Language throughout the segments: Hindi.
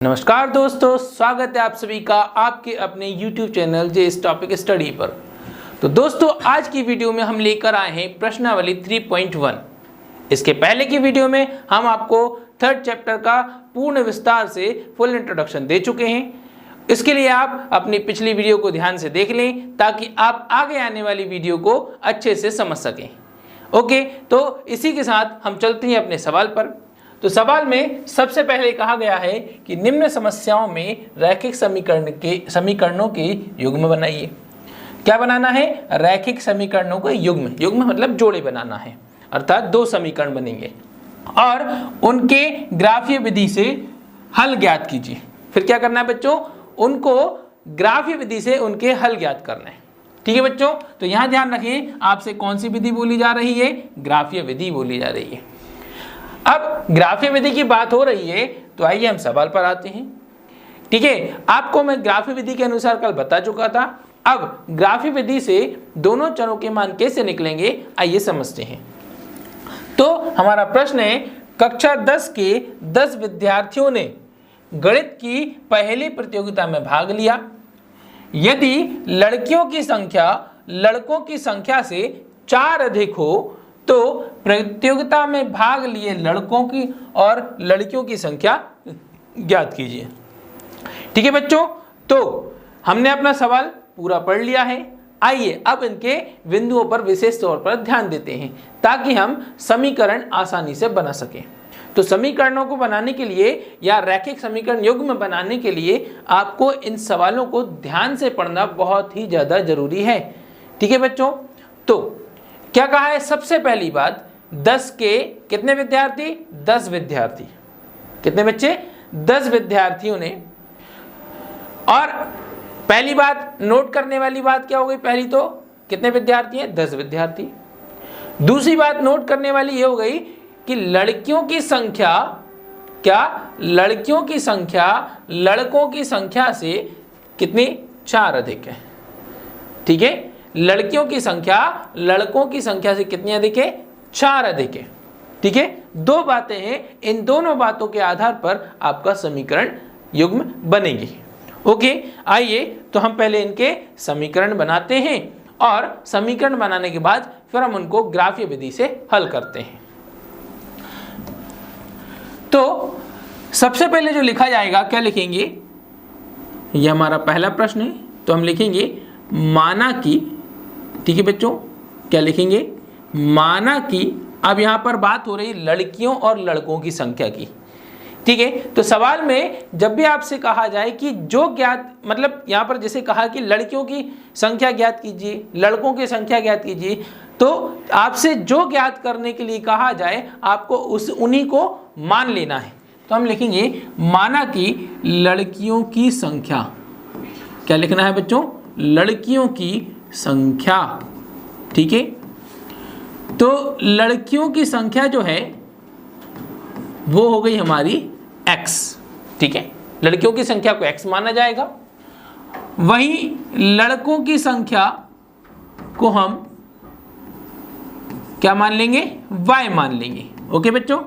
नमस्कार दोस्तों, स्वागत है आप सभी का आपके अपने YouTube चैनल जे इस टॉपिक स्टडी पर। तो दोस्तों, आज की वीडियो में हम लेकर आए हैं प्रश्नावली 3.1। इसके पहले की वीडियो में हम आपको थर्ड चैप्टर का पूर्ण विस्तार से फुल इंट्रोडक्शन दे चुके हैं। इसके लिए आप अपनी पिछली वीडियो को ध्यान से देख लें ताकि आप आगे आने वाली वीडियो को अच्छे से समझ सकें। ओके, तो इसी के साथ हम चलते हैं अपने सवाल पर। तो सवाल में सबसे पहले कहा गया है कि निम्न समस्याओं में रैखिक समीकरणों के युग्म बनाइए। क्या बनाना है? रैखिक समीकरणों के युग्म। युग्म मतलब जोड़े बनाना है, अर्थात दो समीकरण बनेंगे और उनके ग्राफीय विधि से हल ज्ञात कीजिए। फिर क्या करना है बच्चों? उनको ग्राफीय विधि से उनके हल ज्ञात करना है। ठीक है बच्चों, तो यहां ध्यान रखिए, आपसे कौन सी विधि बोली जा रही है? ग्राफीय विधि बोली जा रही है। अब ग्राफीय विधि की बात हो रही है तो आइए हम सवाल पर आते हैं। ठीक है, आपको मैं ग्राफीय विधि के अनुसार कल बता चुका था। अब ग्राफीय विधि से दोनों चरों के मान कैसे निकलेंगे, आइए समझते हैं। तो हमारा प्रश्न है, कक्षा 10 के 10 विद्यार्थियों ने गणित की पहली प्रतियोगिता में भाग लिया। यदि लड़कियों की संख्या लड़कों की संख्या से 4 अधिक हो तो प्रतियोगिता में भाग लिए लड़कों की और लड़कियों की संख्या ज्ञात कीजिए। ठीक है बच्चों, तो हमने अपना सवाल पूरा पढ़ लिया है। आइए अब इनके बिंदुओं पर विशेष तौर पर ध्यान देते हैं ताकि हम समीकरण आसानी से बना सकें। तो समीकरणों को बनाने के लिए या रैखिक समीकरण युग्म बनाने के लिए आपको इन सवालों को ध्यान से पढ़ना बहुत ही ज्यादा जरूरी है। ठीक है बच्चों, तो क्या कहा है? सबसे पहली बात, 10 के कितने विद्यार्थी? 10 विद्यार्थी। कितने बच्चे? 10 विद्यार्थियों ने। और पहली बात नोट करने वाली बात क्या हो गई? पहली तो कितने विद्यार्थी हैं? 10 विद्यार्थी। दूसरी बात नोट करने वाली ये हो गई कि लड़कियों की संख्या क्या? लड़कियों की संख्या लड़कों की संख्या से कितनी? 4 अधिक है। ठीक है, लड़कियों की संख्या लड़कों की संख्या से कितनी अधिक है? 4 अधिक है। ठीक है, दो बातें हैं, इन दोनों बातों के आधार पर आपका समीकरण युग्म बनेगी। ओके, आइए तो हम पहले इनके समीकरण बनाते हैं और समीकरण बनाने के बाद फिर हम उनको ग्राफीय विधि से हल करते हैं। तो सबसे पहले जो लिखा जाएगा, क्या लिखेंगे? यह हमारा पहला प्रश्न है, तो हम लिखेंगे माना कि, ठीक है बच्चों, क्या लिखेंगे? माना कि, अब यहां पर बात हो रही लड़कियों और लड़कों की संख्या की। ठीक है, तो सवाल में जब भी आपसे कहा जाए कि जो ज्ञात, मतलब यहां पर जैसे कहा कि लड़कियों की संख्या ज्ञात कीजिए, लड़कों की संख्या ज्ञात कीजिए, तो आपसे जो ज्ञात करने के लिए कहा जाए आपको उन्हीं को मान लेना है। तो हम लिखेंगे माना कि लड़कियों की संख्या, क्या लिखना है बच्चों? लड़कियों की संख्या। ठीक है, तो लड़कियों की संख्या जो है वो हो गई हमारी x। ठीक है, लड़कियों की संख्या को x माना जाएगा। वहीं लड़कों की संख्या को हम क्या मान लेंगे? y मान लेंगे। ओके बच्चों,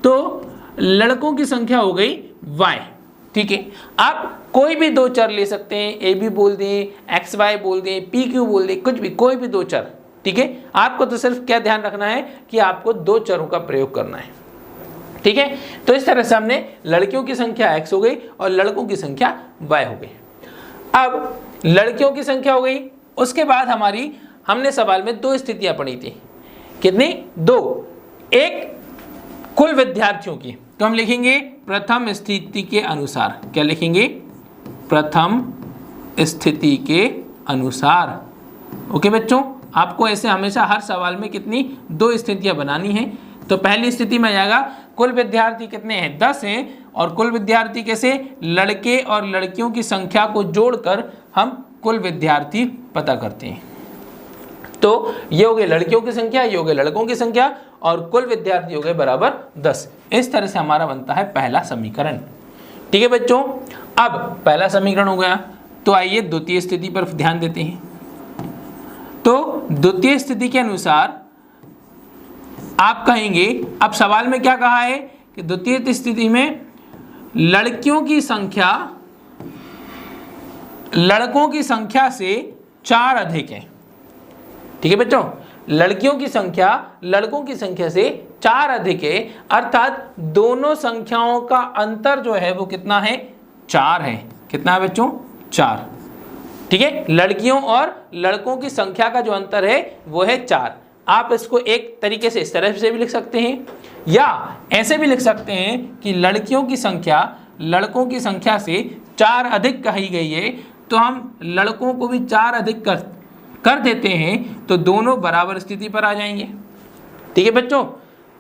तो लड़कों की संख्या हो गई y। ठीक है, आप कोई भी दो चर ले सकते हैं, ए बी बोल दें, एक्स वाई बोल दें, पी क्यू बोल दें, कुछ भी, कोई भी दो चर। ठीक है, आपको तो सिर्फ क्या ध्यान रखना है कि आपको दो चरों का प्रयोग करना है। ठीक है, तो इस तरह से हमने लड़कियों की संख्या x हो गई और लड़कों की संख्या y हो गई। अब लड़कियों की संख्या हो गई, उसके बाद हमने सवाल में दो स्थितियां पढ़ी थी। कितनी? 2। एक कुल विद्यार्थियों की, तो हम लिखेंगे प्रथम स्थिति के अनुसार। क्या लिखेंगे? प्रथम स्थिति के अनुसार। ओके बच्चों, आपको ऐसे हमेशा हर सवाल में कितनी? 2 स्थितियां बनानी हैं। तो पहली स्थिति में आएगा कुल विद्यार्थी कितने हैं? 10 हैं, और कुल विद्यार्थी कैसे? लड़के और लड़कियों की संख्या को जोड़कर हम कुल विद्यार्थी पता करते हैं। तो ये हो गए लड़कियों की संख्या, ये हो गए लड़कों की संख्या, और कुल विद्यार्थी हो गए बराबर 10। इस तरह से हमारा बनता है पहला समीकरण। ठीक है बच्चों, अब पहला समीकरण हो गया, तो आइए द्वितीय स्थिति पर ध्यान देते हैं। तो द्वितीय स्थिति के अनुसार आप कहेंगे, अब सवाल में क्या कहा है कि द्वितीय स्थिति में लड़कों की संख्या से 4 अधिक है। ठीक है बच्चों, लड़कों की संख्या से 4 अधिक है, अर्थात दोनों संख्याओं का अंतर जो है वो कितना है, 4 है। कितना है बच्चों, 4। ठीक है, लड़कियों और लड़कों की संख्या का जो अंतर है वो है 4। आप इसको एक तरीके से इस तरह से भी लिख सकते हैं, या ऐसे भी लिख सकते हैं कि लड़कियों की संख्या लड़कों की संख्या से 4 अधिक कही गई है, तो हम लड़कों को भी 4 अधिक कर देते हैं, तो दोनों बराबर स्थिति पर आ जाएंगे। ठीक है बच्चों,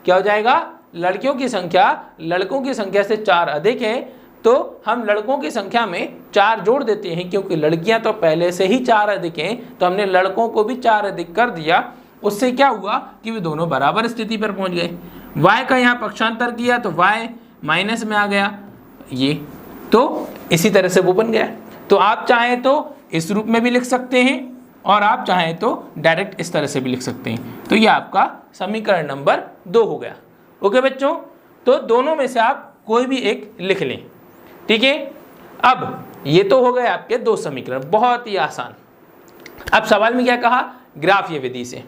क्या हो जाएगा, लड़कियों की संख्या लड़कों की संख्या से 4 अधिक है, तो हम लड़कों की संख्या में 4 जोड़ देते हैं, क्योंकि लड़कियां तो पहले से ही 4 अधिक हैं, तो हमने लड़कों को भी 4 अधिक कर दिया। उससे क्या हुआ कि वे दोनों बराबर स्थिति पर पहुंच गए। y का यहाँ पक्षांतर किया तो y माइनस में आ गया, ये तो इसी तरह से वो बन गया। तो आप चाहें तो इस रूप में भी लिख सकते हैं, और आप चाहें तो डायरेक्ट इस तरह से भी लिख सकते हैं। तो ये आपका समीकरण नंबर 2 हो गया। ओके बच्चों, तो दोनों में से आप कोई भी एक लिख लें। ठीक है, अब ये तो हो गए आपके 2 समीकरण, बहुत ही आसान। अब सवाल में क्या कहा, ग्राफीय विधि से।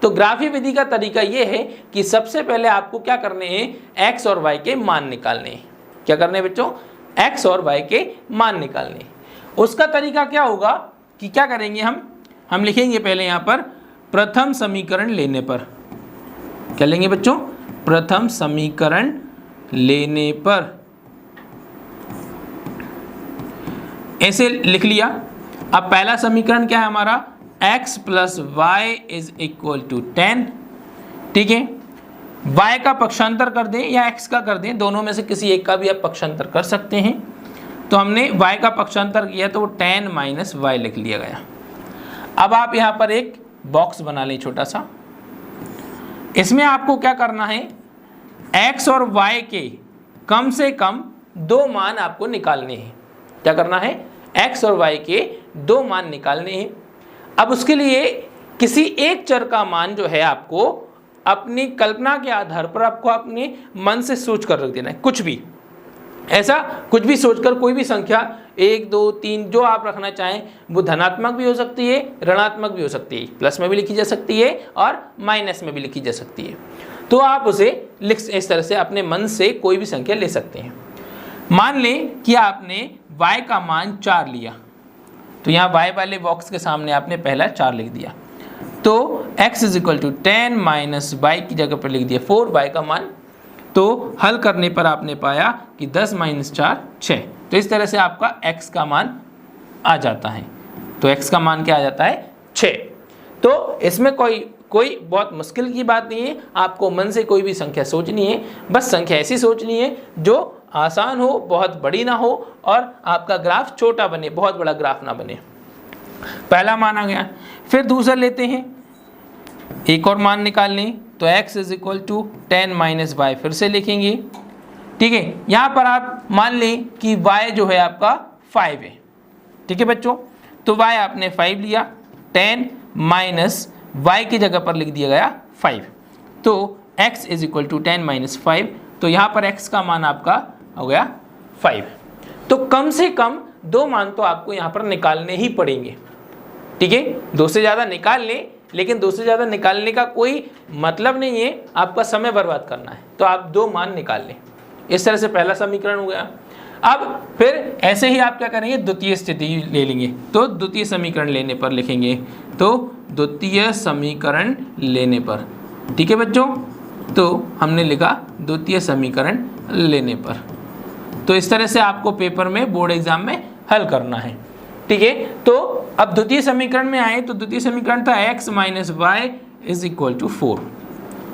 तो ग्राफीय विधि का तरीका ये है कि सबसे पहले आपको क्या करने हैं, x और y के मान निकालने हैं। क्या करने हैं बच्चों, x और y के मान निकालने। उसका तरीका क्या होगा कि क्या करेंगे, हम लिखेंगे पहले यहाँ पर प्रथम समीकरण लेने पर। क्या लेंगे बच्चों, प्रथम समीकरण लेने पर, ऐसे लिख लिया। अब पहला समीकरण क्या है हमारा, x plus Y is equal to 10। ठीक है, y का पक्षांतर कर दें या x का कर दें, दोनों में से किसी एक का भी आप पक्षांतर कर सकते हैं। तो हमने y का पक्षांतर किया तो 10 माइनस y लिख लिया गया। अब आप यहाँ पर एक बॉक्स बना लें छोटा सा। इसमें आपको क्या करना है, x और y के कम से कम 2 मान आपको निकालने हैं। क्या करना है, x और y के 2 मान निकालने हैं। अब उसके लिए किसी एक चर का मान जो है आपको अपनी कल्पना के आधार पर आपको अपने मन से सोच कर रख देना है। कुछ भी ऐसा, कुछ भी सोचकर कोई भी संख्या 1 2 3 जो आप रखना चाहें, वो धनात्मक भी हो सकती है, ऋणात्मक भी हो सकती है, प्लस में भी लिखी जा सकती है और माइनस में भी लिखी जा सकती है। तो आप उसे इस तरह से अपने मन से कोई भी संख्या ले सकते हैं। मान लें कि आपने y का मान 4 लिया, तो यहाँ y वाले बॉक्स के सामने आपने पहला 4 लिख दिया, तो x is equal to 10 minus y की जगह पर लिख दिया 4 y का मान। तो हल करने पर आपने पाया कि 10 माइनस 4 6। तो इस तरह से आपका x का मान आ जाता है। तो x का मान क्या आ जाता है, 6। तो इसमें कोई बहुत मुश्किल की बात नहीं है, आपको मन से कोई भी संख्या सोचनी है। बस संख्या ऐसी सोचनी है जो आसान हो, बहुत बड़ी ना हो और आपका ग्राफ छोटा बने, बहुत बड़ा ग्राफ ना बने। पहला मान आ गया। फिर दूसरा लेते हैं, एक और मान निकाल लें, तो x is equal to 10 minus Y फिर से लिखेंगे। ठीक है, यहाँ पर आप मान लें कि y जो है आपका 5 है। ठीक है बच्चों, तो y आपने 5 लिया, 10 माइनस y की जगह पर लिख दिया गया 5, तो x is equal to 10 minus 5। तो यहाँ पर x का मान आपका हो गया 5। तो कम से कम 2 मान तो आपको यहाँ पर निकालने ही पड़ेंगे। ठीक है, 2 से ज़्यादा निकाल लें, लेकिन 2 से ज़्यादा निकालने का कोई मतलब नहीं है आपका समय बर्बाद करना है, तो आप 2 मान निकाल लें। इस तरह से पहला समीकरण हो गया। अब फिर ऐसे ही आप क्या करेंगे, द्वितीय स्थिति ले लेंगे। तो द्वितीय समीकरण लेने पर लिखेंगे, तो द्वितीय समीकरण लेने पर। ठीक है बच्चों, तो हमने लिखा द्वितीय समीकरण लेने पर। तो इस तरह से आपको पेपर में, बोर्ड एग्जाम में हल करना है। ठीक है, तो अब द्वितीय समीकरण में आए, तो द्वितीय समीकरण था x minus Y is equal to 4।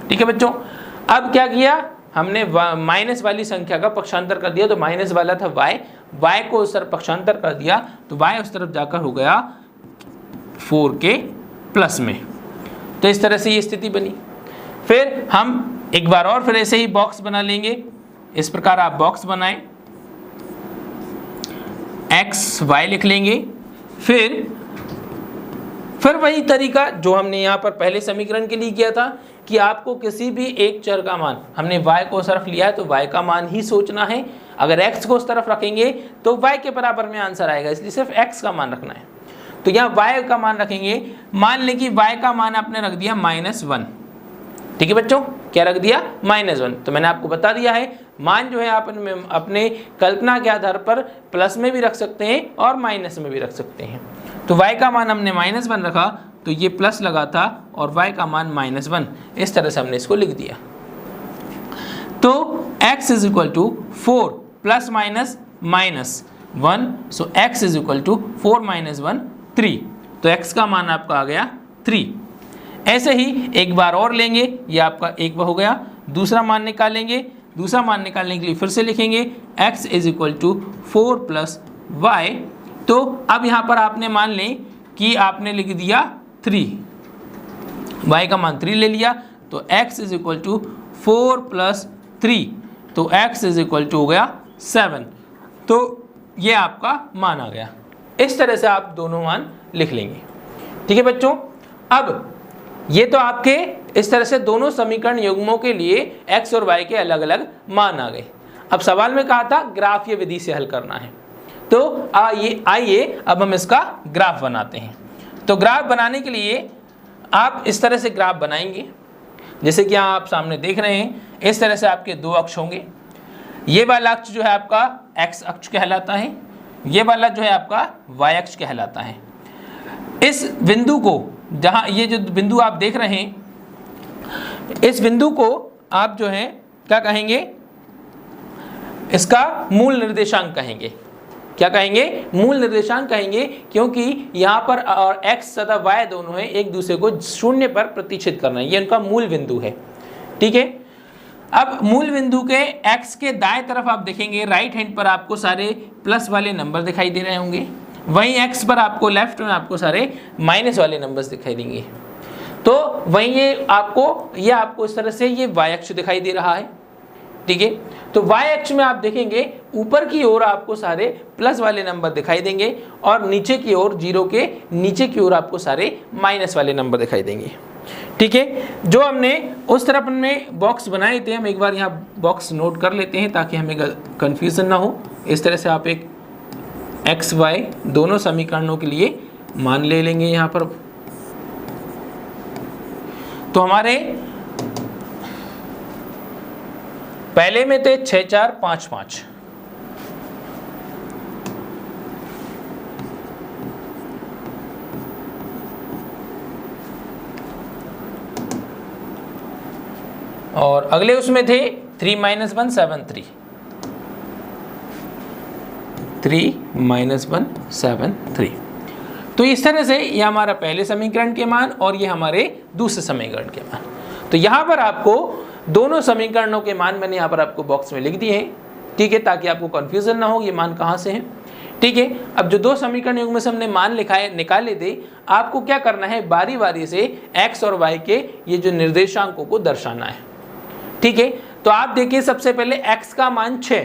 ठीक है बच्चों, अब क्या किया हमने, माइनस वाली संख्या का पक्षांतर कर दिया, तो माइनस वाला था y को उस तरफ पक्षांतर कर दिया, तो y उस तरफ जाकर हो गया 4 के प्लस में। तो इस तरह से ये स्थिति बनी। फिर हम एक बार और फिर ऐसे ही बॉक्स बना लेंगे। इस प्रकार आप बॉक्स बनाएं, x y लिख लेंगे। फिर वही तरीका जो हमने यहाँ पर पहले समीकरण के लिए किया था कि आपको किसी भी एक चर का मान, हमने y को सिर्फ लिया है तो y का मान ही सोचना है। अगर x को उस तरफ रखेंगे तो y के बराबर में आंसर आएगा, इसलिए सिर्फ x का मान रखना है। तो यहाँ y का मान रखेंगे, मान लें कि y का मान आपने रख दिया -1, ठीक है बच्चों, क्या रख दिया -1। तो मैंने आपको बता दिया है मान जो है आप अपने कल्पना के आधार पर प्लस में भी रख सकते हैं और माइनस में भी रख सकते हैं। तो y का मान हमने -1 रखा तो ये प्लस लगा था और y का मान -1, इस तरह से हमने इसको लिख दिया। तो x is equal to 4 plus minus -1, so x is equal to 4 - 1 3। तो x का मान आपका आ गया 3। ऐसे ही एक बार और लेंगे, ये आपका एक हो गया। दूसरा मान निकालेंगे, दूसरा मान निकालने के लिए फिर से लिखेंगे x is equal to 4 + y। तो अब यहाँ पर आपने मान लें कि आपने लिख दिया 3, y का मान 3 ले लिया, तो x इज इक्वल टू 4 + 3, तो x इज इक्वल टू हो गया 7। तो ये आपका मान आ गया। इस तरह से आप दोनों मान लिख लेंगे, ठीक है बच्चों। अब ये तो आपके इस तरह से दोनों समीकरण युग्मों के लिए x और y के अलग अलग मान आ गए। अब सवाल में कहा था ग्राफीय विधि से हल करना है, तो आइए अब हम इसका ग्राफ बनाते हैं। तो ग्राफ बनाने के लिए आप इस तरह से ग्राफ बनाएंगे, जैसे कि यहाँ आप सामने देख रहे हैं, इस तरह से आपके दो अक्ष होंगे। ये वाला अक्ष जो है आपका x अक्ष कहलाता है, ये वाला जो है आपका y अक्ष कहलाता है। इस बिंदु को, जहाँ ये जो बिंदु आप देख रहे हैं, इस बिंदु को आप जो है क्या कहेंगे, इसका मूल निर्देशांक कहेंगे। क्या कहेंगे? मूल निर्देशांक कहेंगे, क्योंकि यहाँ पर और x तथा y दोनों है, एक दूसरे को 0 पर प्रतिच्छेद करना है, ये उनका मूल बिंदु है, ठीक है। अब मूल बिंदु के x के दाएं तरफ आप देखेंगे, राइट हैंड पर आपको सारे प्लस वाले नंबर दिखाई दे रहे होंगे, वहीं x पर आपको लेफ्ट में आपको सारे माइनस वाले नंबर्स दिखाई देंगे। तो वहीं ये आपको इस तरह से ये y अक्ष दिखाई दे रहा है, ठीक है। तो y अक्ष में आप देखेंगे ऊपर की ओर आपको सारे प्लस वाले नंबर दिखाई देंगे और नीचे की ओर, जीरो के नीचे की ओर आपको सारे माइनस वाले नंबर दिखाई देंगे, ठीक है। जो हमने उस तरफ में बॉक्स बनाए थे, हम एक बार यहाँ बॉक्स नोट कर लेते हैं ताकि हमें कंफ्यूजन ना हो। इस तरह से आप एक x y दोनों समीकरणों के लिए मान ले लेंगे यहाँ पर। तो हमारे पहले में थे 6 4 5 5, और अगले उसमें थे 3 - 1 7 3, 3 - 1 7 3। तो इस तरह से ये हमारा पहले समीकरण के मान और ये हमारे दूसरे समीकरण के मान। तो यहाँ पर आपको दोनों समीकरणों के मान मैंने यहाँ पर आपको बॉक्स में लिख दिए हैं, ठीक है, ताकि आपको कन्फ्यूजन ना हो ये मान कहाँ से हैं, ठीक है। अब जो दो समीकरण युग्म में से हमने मान निकाले थे, आपको क्या करना है, बारी बारी से x और y के ये जो निर्देशांकों को दर्शाना है, ठीक है। तो आप देखिए सबसे पहले x का मान 6,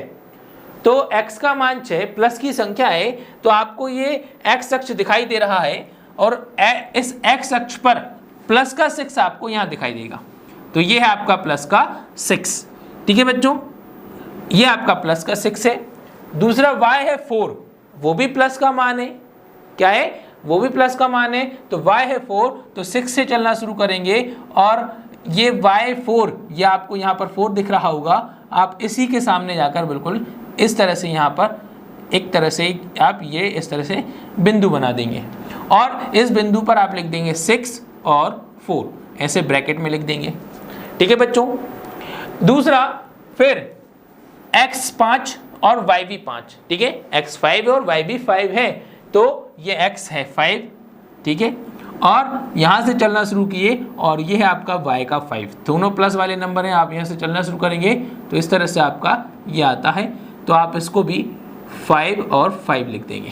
तो x का मान 6 प्लस की संख्या है, तो आपको ये x अक्ष दिखाई दे रहा है और इस x अक्ष पर प्लस का 6 आपको यहाँ दिखाई देगा। तो ये है आपका प्लस का 6, ठीक है बच्चों, ये आपका प्लस का 6 है। दूसरा y है 4, वो भी प्लस का मान है, क्या है, वो भी प्लस का मान है। तो y है 4, तो 6 से चलना शुरू करेंगे और ये y4, ये आपको यहाँ पर 4 दिख रहा होगा, आप इसी के सामने जाकर बिल्कुल इस तरह से यहाँ पर एक तरह से आप ये इस तरह से बिंदु बना देंगे और इस बिंदु पर आप लिख देंगे 6 और 4, ऐसे ब्रैकेट में लिख देंगे, ठीक है बच्चों। दूसरा फिर x 5 और y भी 5, ठीक है, x 5 और y भी 5 है, तो ये x है 5, ठीक है, और यहाँ से चलना शुरू किए और ये है आपका y का 5, दोनों प्लस वाले नंबर हैं। आप यहाँ से चलना शुरू करेंगे तो इस तरह से आपका ये आता है, तो आप इसको भी 5 और 5 लिख देंगे,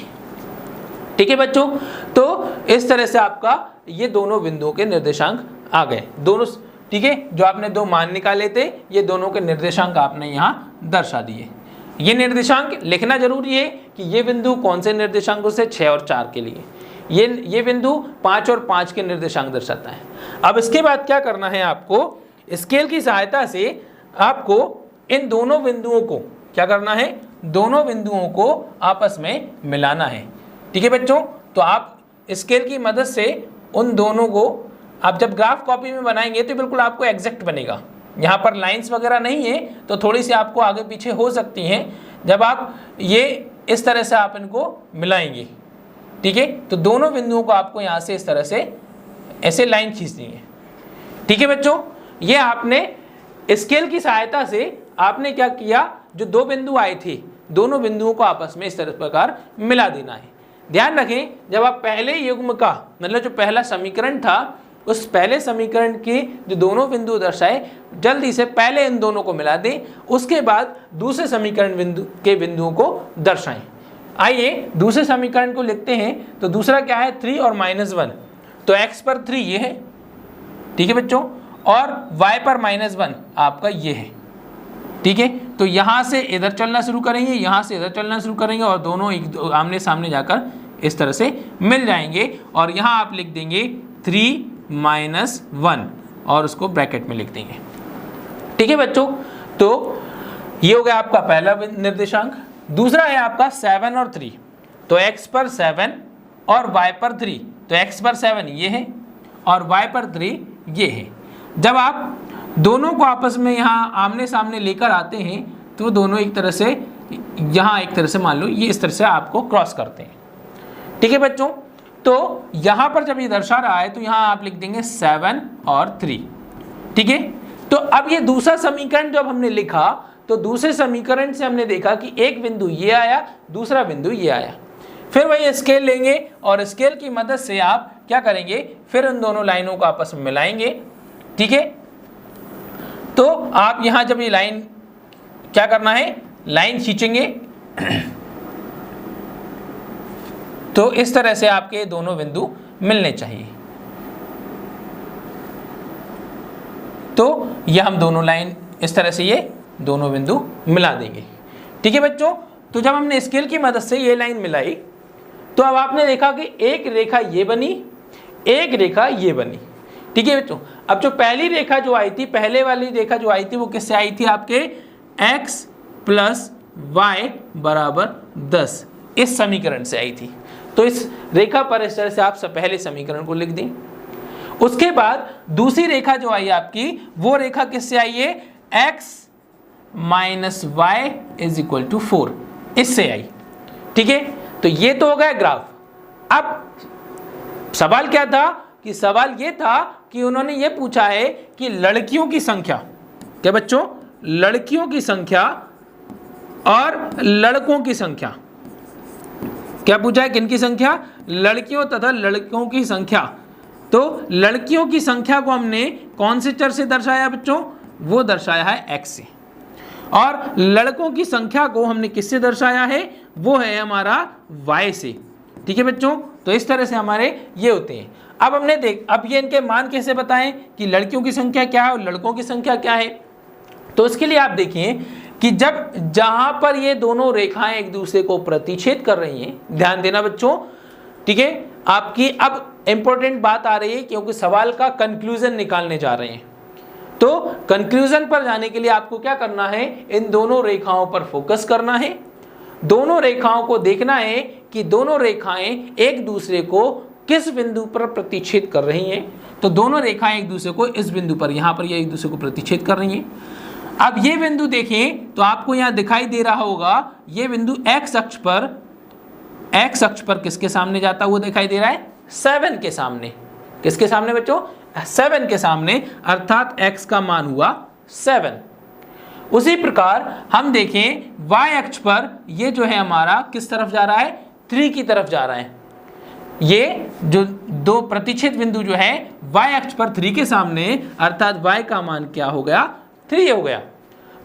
ठीक है बच्चों। तो इस तरह से आपका ये दोनों बिंदुओं के निर्देशांक आ गए, दोनों, ठीक है। जो आपने दो मान निकाले थे, ये दोनों के निर्देशांक आपने यहाँ दर्शा दिए। ये निर्देशांक लिखना जरूरी है कि ये बिंदु कौन से निर्देशांकों से, 6 और 4 के लिए, ये बिंदु 5 और 5 के निर्देशांक दर्शाता है। अब इसके बाद क्या करना है, आपको स्केल की सहायता से आपको इन दोनों बिंदुओं को क्या करना है, दोनों बिंदुओं को आपस में मिलाना है। ठीक है बच्चों, तो आप स्केल की मदद से उन दोनों को आप जब ग्राफ कॉपी में बनाएंगे तो बिल्कुल आपको एग्जैक्ट बनेगा। यहाँ पर लाइंस वगैरह नहीं है तो थोड़ी सी आपको आगे पीछे हो सकती हैं जब आप ये इस तरह से आप इनको मिलाएंगे। ठीक है, तो दोनों बिंदुओं को आपको यहाँ से इस तरह से ऐसे लाइन खींचनी है। ठीक है बच्चों, ये आपने स्केल की सहायता से आपने क्या किया, जो दो बिंदु आए थे दोनों बिंदुओं को आपस में इस तरह प्रकार मिला देना है। ध्यान रखें, जब आप पहले युग्म का मतलब जो पहला समीकरण था उस पहले समीकरण के जो दोनों बिंदु दर्शाए, जल्दी से पहले इन दोनों को मिला दें, उसके बाद दूसरे समीकरण के बिंदुओं को दर्शाएं। आइए दूसरे समीकरण को लिखते हैं। तो दूसरा क्या है, 3 और -1, तो x पर 3 ये है। ठीक है बच्चों, और y पर -1 आपका ये है। ठीक है, तो यहाँ से इधर चलना शुरू करेंगे, यहाँ से इधर चलना शुरू करेंगे और दोनों एक आमने सामने जाकर इस तरह से मिल जाएंगे। और यहाँ आप लिख देंगे 3 - 1 और उसको ब्रैकेट में लिख देंगे। ठीक है बच्चों, तो ये हो गया आपका पहला निर्देशांक। दूसरा है आपका 7 और 3, तो x पर 7 और y पर 3, तो x पर 7 ये है और y पर 3 ये है। जब आप दोनों को आपस में यहाँ आमने सामने लेकर आते हैं तो दोनों एक तरह से यहाँ एक तरह से मान लो ये इस तरह से आपको क्रॉस करते हैं। ठीक है बच्चों, तो यहाँ पर जब ये दर्शा रहा है तो यहाँ आप लिख देंगे 7 और 3। ठीक है, तो अब ये दूसरा समीकरण जब हमने लिखा तो दूसरे समीकरण से हमने देखा कि एक बिंदु ये आया, दूसरा बिंदु ये आया। फिर वही स्केल लेंगे और स्केल की मदद से आप क्या करेंगे, फिर उन दोनों लाइनों को आपस में मिलाएंगे। ठीक है, तो आप यहाँ जब ये लाइन क्या करना है, लाइन खींचेंगे तो इस तरह से आपके दोनों बिंदु मिलने चाहिए। तो ये हम दोनों लाइन इस तरह से ये दोनों बिंदु मिला देंगे। ठीक है बच्चों, तो जब हमने स्केल की मदद से ये लाइन मिलाई तो अब आपने देखा कि एक रेखा ये बनी, एक रेखा ये बनी। ठीक है बच्चों, अब जो पहली रेखा जो आई थी, पहले वाली रेखा जो आई थी वो किससे आई थी, आपके x + y = 10 इस समीकरण से आई थी। तो इस रेखा पर इस तरह से आप पहले समीकरण को लिख दें। उसके बाद दूसरी रेखा जो आई आपकी, वो रेखा किससे आई है, x - y = 4 इससे आई। ठीक है, तो ये तो हो गया ग्राफ। अब सवाल क्या था, कि सवाल ये था कि उन्होंने ये पूछा है कि लड़कियों की संख्या, क्या बच्चों, लड़कियों की संख्या और लड़कों की संख्या, क्या पूछा है, किनकी संख्या, लड़कियों तथा लड़कों की संख्या। तो लड़कियों की संख्या को हमने कौन से चर से दर्शाया बच्चों, वो दर्शाया है x से, और लड़कों की संख्या को हमने किससे दर्शाया है, वो है हमारा y से। ठीक है बच्चों, तो इस तरह से हमारे ये होते हैं। अब हमने अब ये इनके मान कैसे बताएं कि लड़कियों की संख्या क्या है और लड़कों की संख्या क्या है। तो इसके लिए आप देखिए कि जब जहां पर ये दोनों रेखाएं एक दूसरे को प्रतिच्छेद कर रही हैं, ध्यान देना बच्चों। ठीक है, आपकी अब इंपॉर्टेंट बात आ रही है क्योंकि सवाल का कंक्लूजन निकालने जा रहे हैं। तो कंक्लूजन पर जाने के लिए आपको क्या करना है, इन दोनों रेखाओं पर फोकस करना है, दोनों रेखाओं को देखना है कि दोनों रेखाएं एक दूसरे को किस बिंदु पर प्रतिच्छेद कर रही हैं। तो दोनों रेखाएं एक दूसरे को इस बिंदु पर, यहाँ पर ये एक दूसरे को प्रतिच्छेद कर रही हैं। अब ये बिंदु देखें तो आपको यहाँ दिखाई दे रहा होगा, ये बिंदु x अक्ष पर किसके सामने जाता हुआ दिखाई दे रहा है, 7 के सामने। किसके सामने बच्चों, 7 के सामने, अर्थात x का मान हुआ 7। उसी प्रकार हम देखें y अक्ष पर ये जो है हमारा किस तरफ जा रहा है, 3 की तरफ जा रहा है। ये जो दो प्रतिच्छेद बिंदु जो है y अक्ष पर 3 के सामने, अर्थात y का मान क्या हो गया, 3 हो गया।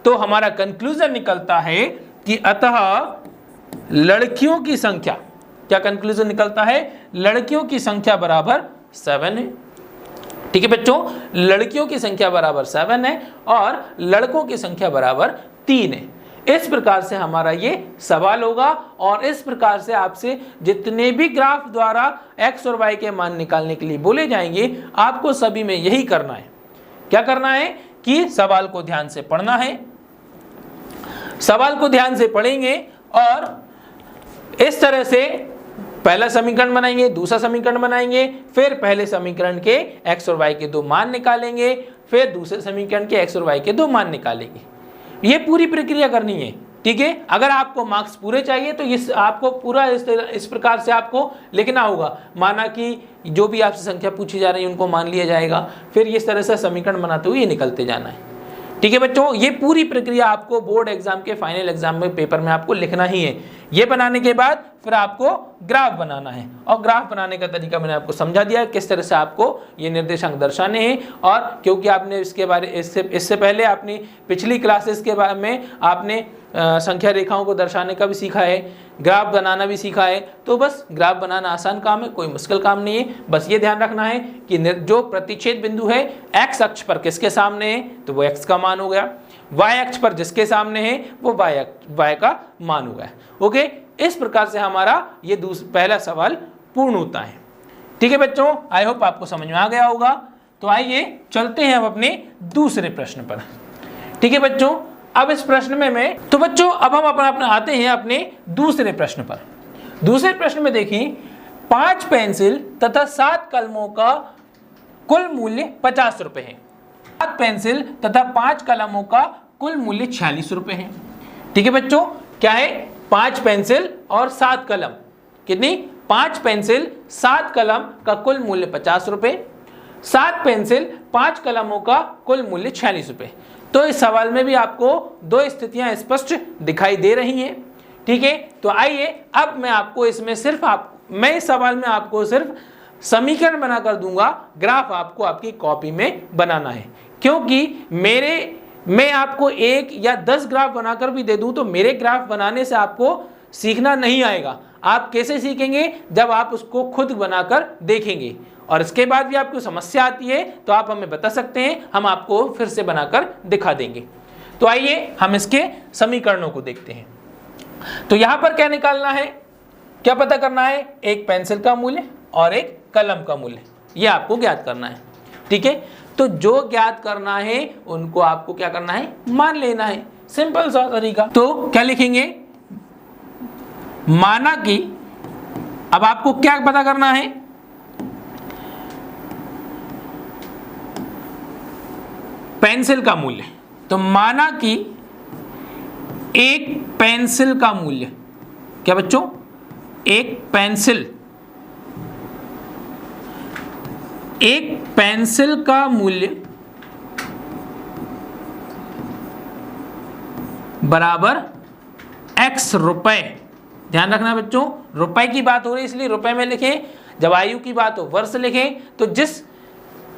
तो हमारा कंक्लूजन निकलता है कि अतः लड़कियों की संख्या, क्या कंक्लूजन निकलता है, लड़कियों की संख्या बराबर 7 है। ठीक है बच्चों, लड़कियों की संख्या बराबर 7 है और लड़कों की संख्या बराबर 3 है। इस प्रकार से हमारा ये सवाल होगा और इस प्रकार से आपसे जितने भी ग्राफ द्वारा x और y के मान निकालने के लिए बोले जाएंगे, आपको सभी में यही करना है। क्या करना है कि सवाल को ध्यान से पढ़ना है, सवाल को ध्यान से पढ़ेंगे और इस तरह से पहला समीकरण बनाएंगे, दूसरा समीकरण बनाएंगे, फिर पहले समीकरण के x और y के दो मान निकालेंगे, फिर दूसरे समीकरण के x और y के दो मान निकालेंगे। ये पूरी प्रक्रिया करनी है, ठीक है। अगर आपको मार्क्स पूरे चाहिए तो इस आपको पूरा इस प्रकार से आपको लिखना होगा। माना कि जो भी आपसे संख्या पूछी जा रही है उनको मान लिया जाएगा, फिर इस तरह से समीकरण बनाते हुए निकलते जाना है, ठीक है बच्चों। ये पूरी प्रक्रिया आपको बोर्ड एग्जाम के फाइनल एग्जाम में पेपर में आपको लिखना ही है। ये बनाने के बाद फिर आपको ग्राफ बनाना है, और ग्राफ बनाने का तरीका मैंने आपको समझा दिया है किस तरह से आपको ये निर्देशांक दर्शाने हैं। और क्योंकि आपने इसके बारे इससे पहले आपने पिछली क्लासेस के बारे में आपने संख्या रेखाओं को दर्शाने का भी सीखा है, ग्राफ बनाना भी सीखा है, तो बस ग्राफ बनाना आसान काम है, कोई मुश्किल काम नहीं है। बस ये ध्यान रखना है कि जो प्रतिच्छेद बिंदु है x अक्ष पर किसके सामने है तो वो x का मान हो गया, y अक्ष पर जिसके सामने है वो y का मान हो गया। ओके, इस प्रकार से हमारा ये पहला सवाल पूर्ण होता है, ठीक है बच्चों। आई होप आपको समझ में आ गया होगा। तो आइए चलते हैं अब अपने दूसरे प्रश्न पर, ठीक है बच्चों। अब इस प्रश्न में तो बच्चों अब हम अपना आते हैं अपने दूसरे प्रश्न पर। दूसरे प्रश्न में देखिए 5 पेंसिल तथा 7 कलमों का कुल मूल्य 50 रुपए है। 7 पेंसिल तथा 5 कलमों का कुल मूल्य 46 रुपए है, ठीक है बच्चों। क्या है? 5 पेंसिल और 7 कलम, कितनी? 5 पेंसिल 7 कलम का कुल मूल्य 50 रुपए, 7 पेंसिल 5 कलमों का कुल मूल्य 46 रुपए। तो इस सवाल में भी आपको दो स्थितियां स्पष्ट दिखाई दे रही हैं, ठीक है। तो आइए अब मैं आपको इसमें मैं इस सवाल में आपको सिर्फ समीकरण बनाकर दूंगा, ग्राफ आपको आपकी कॉपी में बनाना है। क्योंकि मैं आपको 1 या 10 ग्राफ बनाकर भी दे दूं तो मेरे ग्राफ बनाने से आपको सीखना नहीं आएगा। आप कैसे सीखेंगे? जब आप उसको खुद बनाकर देखेंगे, और इसके बाद भी आपको समस्या आती है तो आप हमें बता सकते हैं, हम आपको फिर से बनाकर दिखा देंगे। तो आइए हम इसके समीकरणों को देखते हैं। तो यहां पर क्या निकालना है, क्या पता करना है? एक पेंसिल का मूल्य और एक कलम का मूल्य, यह आपको ज्ञात करना है, ठीक है। तो जो ज्ञात करना है उनको आपको क्या करना है? मान लेना है, सिंपल सा तरीका। तो क्या लिखेंगे? माना कि अब आपको क्या पता करना है? पेंसिल का मूल्य। तो माना कि एक पेंसिल का मूल्य, क्या बच्चों? एक पेंसिल का मूल्य बराबर x रुपए। ध्यान रखना बच्चों, रुपए की बात हो रही है इसलिए रुपए में लिखें। जब आयु की बात हो वर्ष लिखें। तो जिस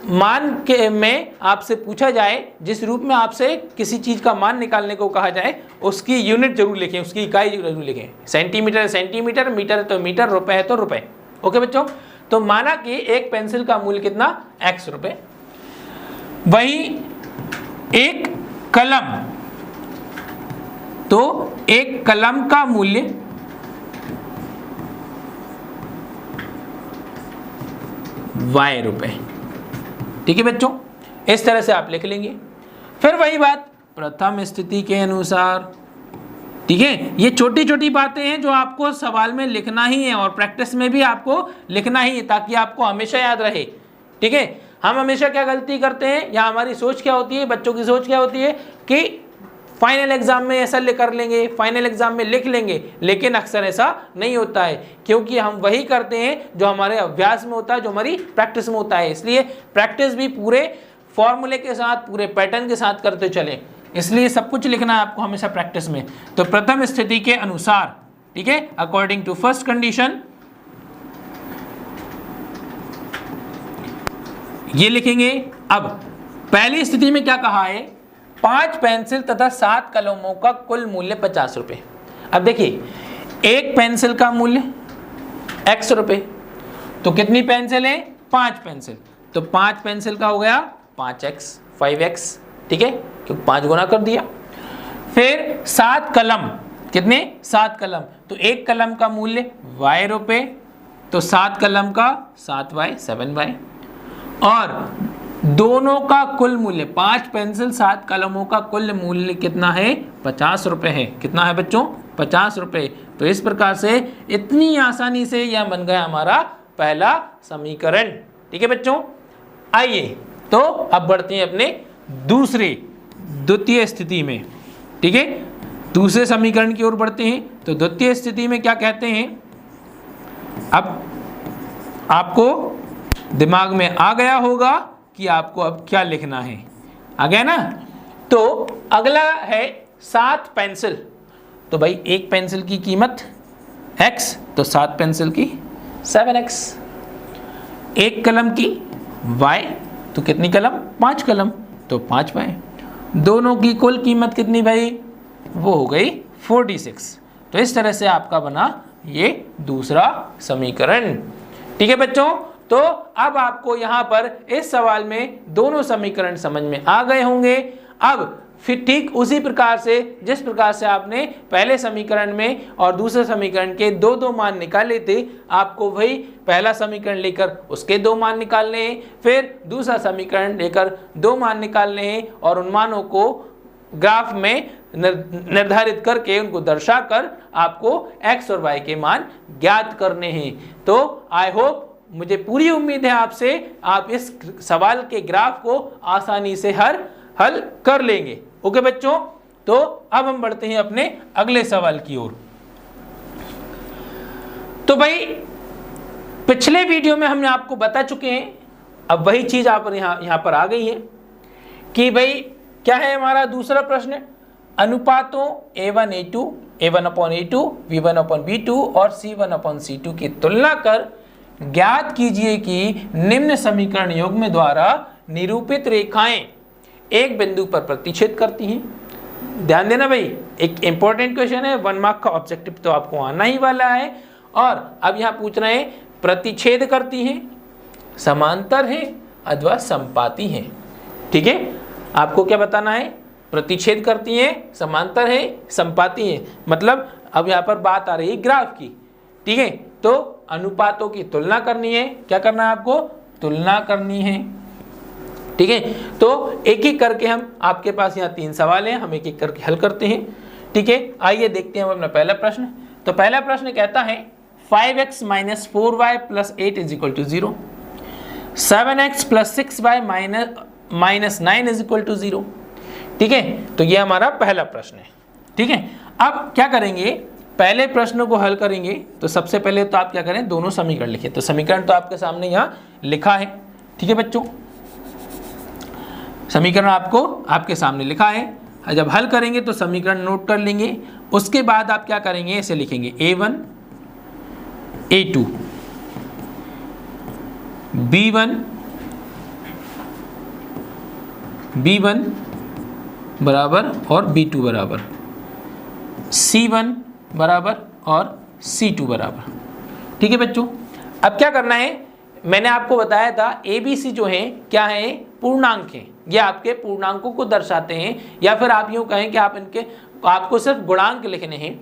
मान के में आपसे पूछा जाए, जिस रूप में आपसे किसी चीज का मान निकालने को कहा जाए, उसकी यूनिट जरूर लिखें, उसकी इकाई जरूर लिखें। सेंटीमीटर है सेंटीमीटर, मीटर है तो मीटर, रुपए है तो रुपए। ओके बच्चों, तो माना कि एक पेंसिल का मूल्य कितना? x रुपए। वही एक कलम, तो एक कलम का मूल्य y रुपए, ठीक है बच्चों। इस तरह से आप लिख लेंगे। फिर वही बात प्रथम स्थिति के अनुसार, ठीक है। ये छोटी छोटी बातें हैं जो आपको सवाल में लिखना ही है और प्रैक्टिस में भी आपको लिखना ही है, ताकि आपको हमेशा याद रहे, ठीक है। हम हमेशा क्या गलती करते हैं, या हमारी सोच क्या होती है, बच्चों की सोच क्या होती है कि फाइनल एग्जाम में ऐसा कर लेंगे, फाइनल एग्जाम में लिख लेंगे, लेकिन अक्सर ऐसा नहीं होता है, क्योंकि हम वही करते हैं जो हमारे अभ्यास में होता है, जो हमारी प्रैक्टिस में होता है। इसलिए प्रैक्टिस भी पूरे फॉर्मूले के साथ, पूरे पैटर्न के साथ करते चले, इसलिए सब कुछ लिखना है आपको हमेशा प्रैक्टिस में। तो प्रथम स्थिति के अनुसार, ठीक है, अकॉर्डिंग टू फर्स्ट कंडीशन, ये लिखेंगे। अब पहली स्थिति में क्या कहा है? 5 पेंसिल तथा 7 कलमों का कुल मूल्य 50 रुपए। अब देखिए, एक पेंसिल का मूल्य x रुपए, तो कितनी पेंसिल है? 5 पेंसिल, तो 5 पेंसिल का हो गया 5x 5x, ठीक है, क्योंकि 5 गुना कर दिया। फिर 7 कलम, कितने? 7 कलम, तो एक कलम का मूल्य y रुपए, तो 7 कलम का 7y 7y। और दोनों का कुल मूल्य 5 पेंसिल 7 कलमों का कुल मूल्य कितना है? 50 रुपए है। कितना है बच्चों? 50 रुपए। तो इस प्रकार से इतनी आसानी से यह बन गया हमारा पहला समीकरण। ठीक है बच्चों, आइए तो अब बढ़ते हैं अपने द्वितीय स्थिति में। ठीक है, दूसरे समीकरण की ओर बढ़ते हैं। तो द्वितीय स्थिति में क्या कहते हैं? अब आपको दिमाग में आ गया होगा कि आपको अब क्या लिखना है। आ गया ना? तो अगला है 7 पेंसिल। तो भाई एक पेंसिल की कीमत x, तो 7 पेंसिल की 7x। एक कलम की y, तो कितनी कलम? 5 कलम, तो 5y। दोनों की कुल कीमत कितनी भाई? वो हो गई 46। तो इस तरह से आपका बना ये दूसरा समीकरण। ठीक है बच्चों, तो अब आपको यहाँ पर इस सवाल में दोनों समीकरण समझ में आ गए होंगे। अब फिर ठीक उसी प्रकार से जिस प्रकार से आपने पहले समीकरण में और दूसरे समीकरण के दो मान निकाले थे, आपको वही पहला समीकरण लेकर उसके 2 मान निकालने हैं, फिर दूसरा समीकरण लेकर 2 मान निकालने हैं और उन मानों को ग्राफ में निर्धारित करके उनको दर्शाकर आपको x और y के मान ज्ञात करने हैं। तो आई होप, मुझे पूरी उम्मीद है आपसे आप इस सवाल के ग्राफ को आसानी से हल कर लेंगे। ओके बच्चों, तो अब हम बढ़ते हैं अपने अगले सवाल की ओर। तो भाई पिछले वीडियो में हमने आपको बता चुके हैं, अब वही चीज आप यहां पर आ गई है कि भाई क्या है हमारा दूसरा प्रश्न? अनुपातों a1 a2, a1/a2, v1/v2 और c1/c2 की तुलना कर ज्ञात कीजिए कि निम्न समीकरण युग्म द्वारा निरूपित रेखाएं एक बिंदु पर प्रतिच्छेद करती हैं। ध्यान देना भाई, एक इंपॉर्टेंट क्वेश्चन है, 1 मार्क का ऑब्जेक्टिव तो आपको आना ही वाला है। और अब यहां पूछ रहे हैं प्रतिच्छेद करती हैं, समांतर है अथवा संपाती हैं। ठीक है, आपको क्या बताना है? प्रतिच्छेद करती हैं, समांतर है, संपाती हैं। मतलब अब यहाँ पर बात आ रही है ग्राफ की। ठीक है, तो अनुपातों की तुलना करनी है। क्या करना है आपको? तुलना करनी है। ठीक है, तो एक एक करके हम, आपके पास यहाँ 3 सवाल हैं, हम एक एक करके हल करते हैं। ठीक है, आइए देखते हैं हम अपना पहला प्रश्न। तो पहला प्रश्न कहता है 5x - 4y + 8 = 0, 7x + 6y - 9 = 0। ठीक है, तो ये हमारा पहला प्रश्न है। ठीक है, अब क्या करेंगे? पहले प्रश्न को हल करेंगे तो सबसे पहले तो आप क्या करें? दोनों समीकरण लिखिए। तो समीकरण तो आपके सामने यहाँ लिखा है। ठीक है बच्चों, समीकरण आपको आपके सामने लिखा है। जब हल करेंगे तो समीकरण नोट कर लेंगे। उसके बाद आप क्या करेंगे? ऐसे लिखेंगे a1 a2 b1 बराबर और b2 बराबर, c1 बराबर और c2 बराबर। ठीक है बच्चों, अब क्या करना है? मैंने आपको बताया था ABC जो है क्या है? पूर्णांक है। ये आपके पूर्णांकों को दर्शाते हैं, या फिर आप यूं कहें कि आपको सिर्फ गुणांक लिखने हैं।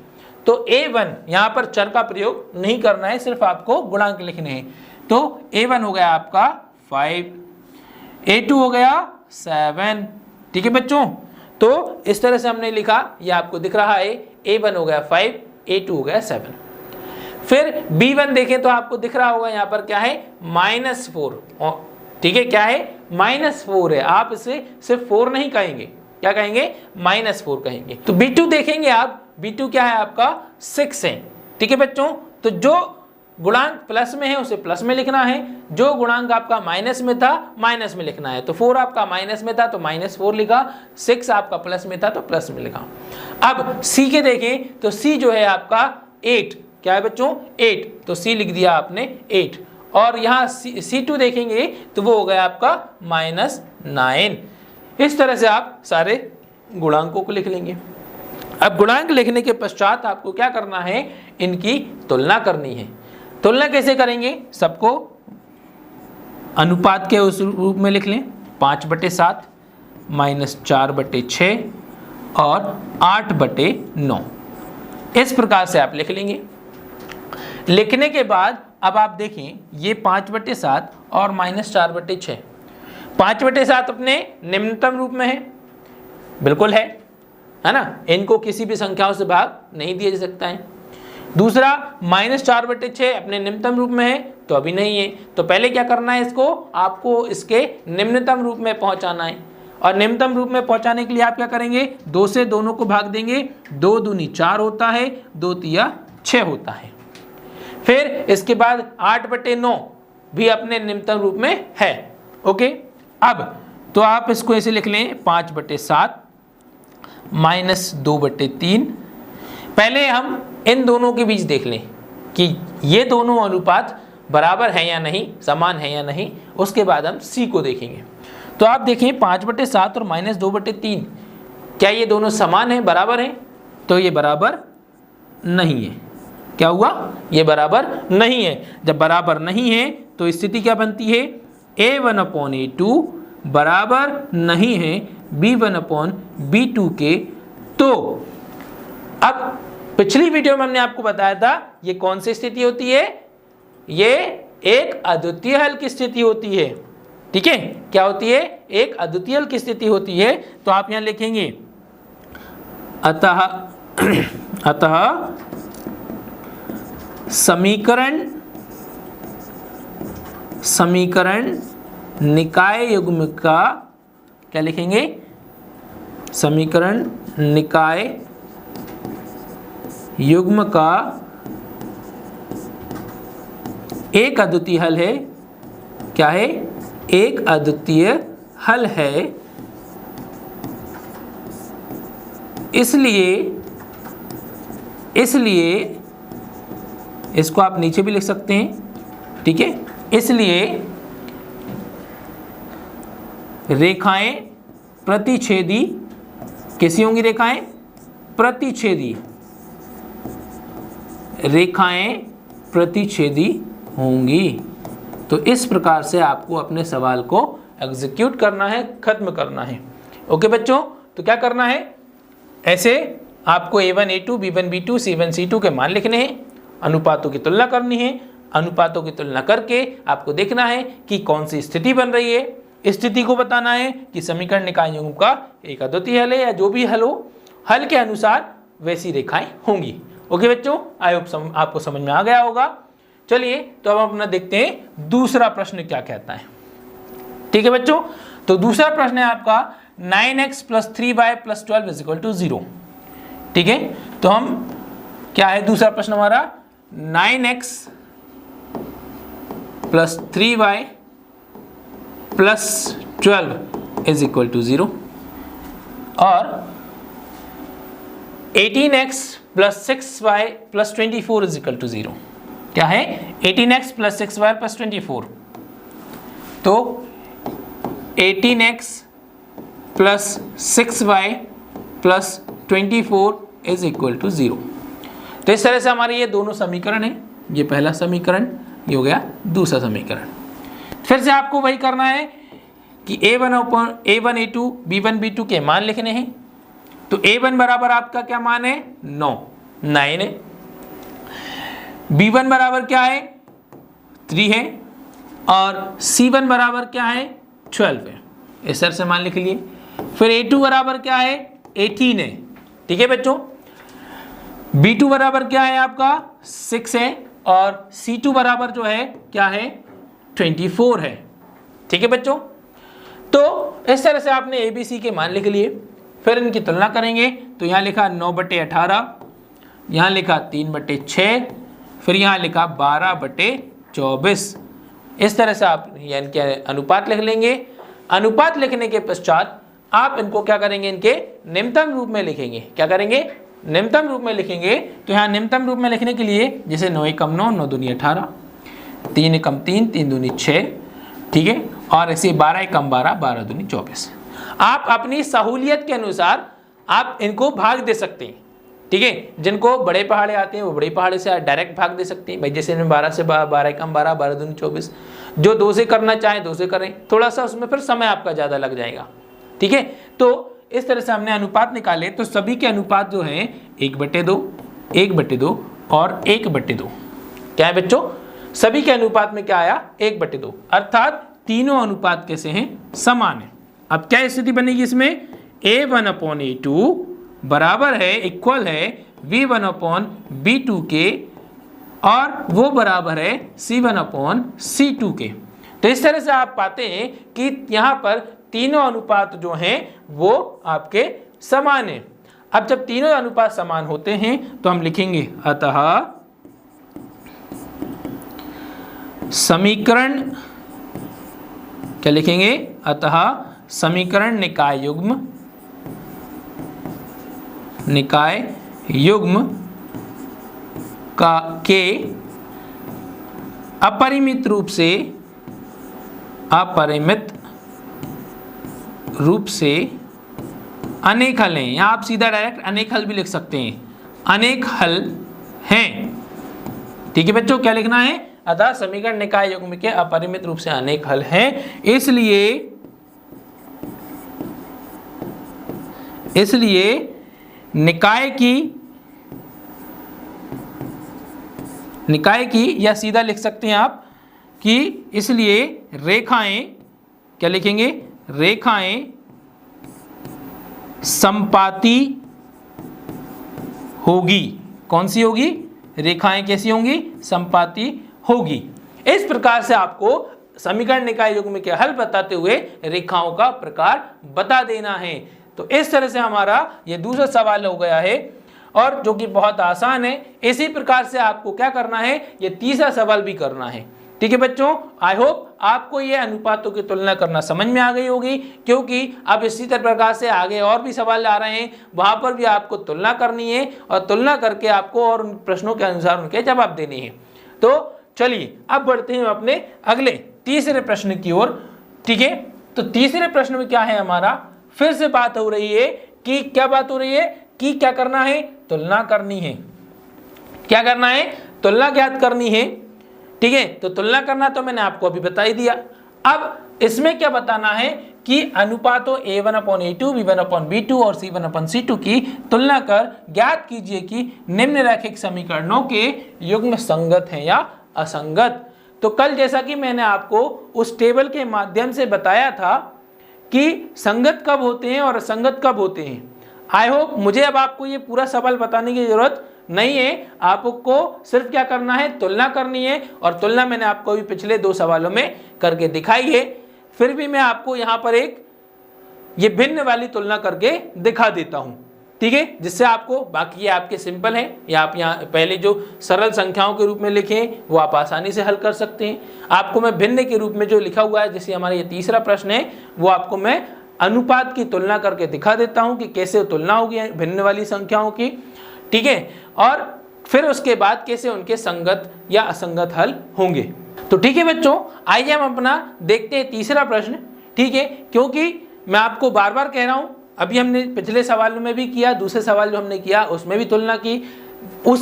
तो A1 यहाँ पर चर का प्रयोग नहीं करना है, सिर्फ आपको गुणांक लिखने हैं। तो A1 हो गया आपका 5, A2 हो गया 7। ठीक है बच्चों, तो इस तरह से हमने लिखा, ये आपको दिख रहा है। A1 हो गया 5, A2 हो गया 7। फिर B1 देखें तो आपको दिख रहा होगा यहाँ पर क्या है? -4। ठीक है, क्या है? -4 है। आप इसे सिर्फ 4 नहीं कहेंगे, क्या कहेंगे? -4 कहेंगे। तो B2 देखेंगे आप, B2 क्या है आपका? 6 है। ठीक है बच्चों, तो जो गुणांक प्लस में है उसे प्लस में लिखना है, जो गुणांक आपका माइनस में था माइनस में लिखना है। तो 4 आपका माइनस में था तो -4 लिखा, 6 आपका प्लस में था तो प्लस में लिखा। अब C के देखें तो C जो है आपका 8, क्या है बच्चों? 8, तो C लिख दिया आपने 8। और यहाँ C2 देखेंगे तो वो हो गया आपका -9। इस तरह से आप सारे गुणांकों को लिख लेंगे। अब गुणांक लिखने के पश्चात आपको क्या करना है? इनकी तुलना करनी है। तुलना कैसे करेंगे? सबको अनुपात के उस रूप में लिख लें, 5/7 -4/6 और 8/9। इस प्रकार से आप लिख लेंगे। लिखने के बाद अब आप देखें, ये 5/7 और -4/6, 5/7 अपने निम्नतम रूप में है, बिल्कुल है ना, इनको किसी भी संख्याओं से भाग नहीं दिया जा सकता है। दूसरा -4/6 अपने निम्नतम रूप में है, तो अभी नहीं है। तो पहले क्या करना है, इसको आपको इसके निम्नतम रूप में पहुंचाना है, और निम्नतम रूप में पहुंचाने के लिए आप क्या करेंगे, 2 से दोनों को भाग देंगे, 2 दूनी 4 होता है, 2 तिया 6 होता है। फिर इसके बाद 8/9 भी अपने निम्नतम रूप में है। ओके, अब तो आप इसको ऐसे लिख लें 5/7 -2/3। पहले हम इन दोनों के बीच देख लें कि ये दोनों अनुपात बराबर है या नहीं, समान है या नहीं, उसके बाद हम सी को देखेंगे। तो आप देखें 5/7 और -2/3, क्या ये दोनों समान हैं, बराबर हैं? तो ये बराबर नहीं है। क्या हुआ, ये बराबर नहीं है। जब बराबर नहीं है तो स्थिति क्या बनती है, A1/A2 बराबर नहीं है B1/B2 के। तो अब पिछली वीडियो में हमने आपको बताया था ये कौन सी स्थिति होती है, ये एक अद्वितीय हल की स्थिति होती है। ठीक है, क्या होती है, एक अद्वितीय हल की स्थिति होती है। तो आप यहां लिखेंगे अतः समीकरण निकाय युग्म का, क्या लिखेंगे, समीकरण निकाय युग्म का एक अद्वितीय हल है। क्या है, एक अद्वितीय हल है। इसलिए इसको आप नीचे भी लिख सकते हैं। ठीक है, इसलिए रेखाएं प्रतिच्छेदी कैसी होंगी, रेखाएं प्रतिच्छेदी, रेखाएं प्रतिच्छेदी होंगी। तो इस प्रकार से आपको अपने सवाल को एग्जीक्यूट करना है, खत्म करना है। ओके बच्चों, तो क्या करना है, ऐसे आपको A1 A2 B1 B2 C1 C2 के मान लिखने हैं, अनुपातों की तुलना करनी है। अनुपातों की तुलना करके आपको देखना है कि कौन सी स्थिति बन रही है। स्थिति को बताना है कि समीकरण निकाय युग्म का एक अद्वितीय हल है, या जो भी हल हो, हल के अनुसार वैसी रेखाएं होंगी। ओके बच्चों, आई होप आपको समझ में आ गया होगा। चलिए तो अब अपना देखते हैं दूसरा प्रश्न क्या कहता है। ठीक है बच्चों, तो दूसरा प्रश्न है आपका 9x + 3y + 12 = 0। ठीक है, तो हम क्या है दूसरा प्रश्न हमारा, 9x + 3y + 12 = 0 और 18x + 6y + 24 = 0। क्या है, 18x + 6y + 24। तो 18x + 6y + 24 = 0। तो इस तरह से हमारे ये दोनों समीकरण हैं। ये पहला समीकरण, ये हो गया दूसरा समीकरण। फिर से आपको वही करना है कि A1 A2 B1 B2 के मान लिखने हैं। तो A1 बराबर आपका क्या मान है, 9 है। B1 बराबर क्या है, 3 है। और C1 बराबर क्या है, 12 है। इस तरह से मान लिख लिए। फिर A2 बराबर क्या है, 18 है। ठीक है बच्चों, B2 बराबर क्या है आपका, 6 है। और C2 बराबर जो है क्या है, 24 है। ठीक है बच्चों, तो इस तरह से आपने ABC के मान लिख लिए। फिर इनकी तुलना करेंगे। तो यहाँ लिखा 9/18, यहाँ लिखा 3/6, फिर यहाँ लिखा 12/24। इस तरह से आप यानी कि अनुपात लिख लेंगे। अनुपात लिखने के पश्चात आप इनको क्या करेंगे, इनके निम्नतम रूप में लिखेंगे। क्या करेंगे, निम्नतम रूप में लिखेंगे। तो यहाँ निम्नतम रूप में लिखने के लिए जैसे 9 × 9 9 दूनी 18, 3 × 3 3 दूनी 6। ठीक है, और ऐसे 12 × 12 12 दूनी 24। आप अपनी सहूलियत के अनुसार आप इनको भाग दे सकते हैं। ठीक है, जिनको बड़े पहाड़े आते हैं वो बड़े पहाड़े से डायरेक्ट भाग दे सकते हैं। भाई जैसे 12 से 12 × 12 12 दूनी 24। जो 2 से करना चाहें 2 से करें, थोड़ा सा उसमें फिर समय आपका ज़्यादा लग जाएगा। ठीक है, तो इस तरह से हमने अनुपात निकाले। तो सभी के अनुपात जो हैं 1/2 1/2 और 1/2। क्या है बच्चों, सभी के अनुपात में क्या आया, 1/2। अर्थात तीनों अनुपात कैसे हैं, समान है। अब क्या स्थिति बनेगी इसमें, A1/A2 बराबर है, इक्वल है V1/B2 के, और वो बराबर है C1/C2 के। तो इस तरह से आप पाते हैं कि यहाँ पर तीनों अनुपात जो हैं वो आपके समान हैं। अब जब तीनों अनुपात समान होते हैं तो हम लिखेंगे अतः समीकरण, क्या लिखेंगे, अतः समीकरण निकाय युग्म के अपरिमित रूप से अनेक हल हैं। यहाँ आप सीधा डायरेक्ट अनेक हल भी लिख सकते हैं, अनेक हल हैं। ठीक है बच्चों, क्या लिखना है, अतः समीकरण निकाय युग्म के अपरिमित रूप से अनेक हल हैं, इसलिए निकाय की या सीधा लिख सकते हैं आप कि इसलिए रेखाएं, क्या लिखेंगे, रेखाएं संपाती होगी। कौन सी होगी, रेखाएं कैसी होंगी, संपाती होगी। इस प्रकार से आपको समीकरण निकाय युग्म के हल बताते हुए रेखाओं का प्रकार बता देना है। तो इस तरह से हमारा ये दूसरा सवाल हो गया है, और जो कि बहुत आसान है। इसी प्रकार से आपको क्या करना है, ये तीसरा सवाल भी करना है। ठीक है बच्चों, आई होप आपको ये अनुपातों की तुलना करना समझ में आ गई होगी, क्योंकि अब इसी प्रकार से आगे और भी सवाल आ रहे हैं, वहां पर भी आपको तुलना करनी है, और तुलना करके आपको और उन प्रश्नों के अनुसार उनके जवाब देने हैं। तो चलिए अब बढ़ते हैं अपने अगले तीसरे प्रश्न की ओर। ठीक है, तो तीसरे प्रश्न में क्या है हमारा, फिर से बात हो रही है कि क्या बात हो रही है कि क्या करना है, तुलना करनी है। क्या करना है, तुलना ज्ञात करनी है। ठीक है, तो तुलना करना तो मैंने आपको अभी बता ही दिया। अब इसमें क्या बताना है कि अनुपातों A1/A2, B1/B2 और C1/C2 की तुलना कर ज्ञात कीजिए कि निम्नलिखित समीकरणों के युग्म संगत हैं या असंगत। तो कल जैसा कि मैंने आपको उस टेबल के माध्यम से बताया था कि संगत कब होते हैं और असंगत कब होते हैं। आई होप मुझे अब आपको ये पूरा सवाल बताने की जरूरत नहीं है, आपको सिर्फ क्या करना है, तुलना करनी है। और तुलना मैंने आपको भी पिछले दो सवालों में करके दिखाई है। फिर भी मैं आपको यहाँ पर एक ये भिन्न वाली तुलना करके दिखा देता हूँ। ठीक है, जिससे आपको, बाकी ये आपके सिंपल है, या आप यहाँ पहले जो सरल संख्याओं के रूप में लिखें वो आप आसानी से हल कर सकते हैं। आपको मैं भिन्न के रूप में जो लिखा हुआ है, जैसे हमारा ये तीसरा प्रश्न है, वो आपको मैं अनुपात की तुलना करके दिखा देता हूँ कि कैसे तुलना होगी भिन्न वाली संख्याओं की। ठीक है, और फिर उसके बाद कैसे उनके संगत या असंगत हल होंगे। तो ठीक है बच्चों, आइए हम अपना देखते हैं तीसरा प्रश्न। ठीक है, क्योंकि मैं आपको बार बार कह रहा हूं, अभी हमने पिछले सवाल में भी किया, दूसरे सवाल जो हमने किया उसमें भी तुलना की,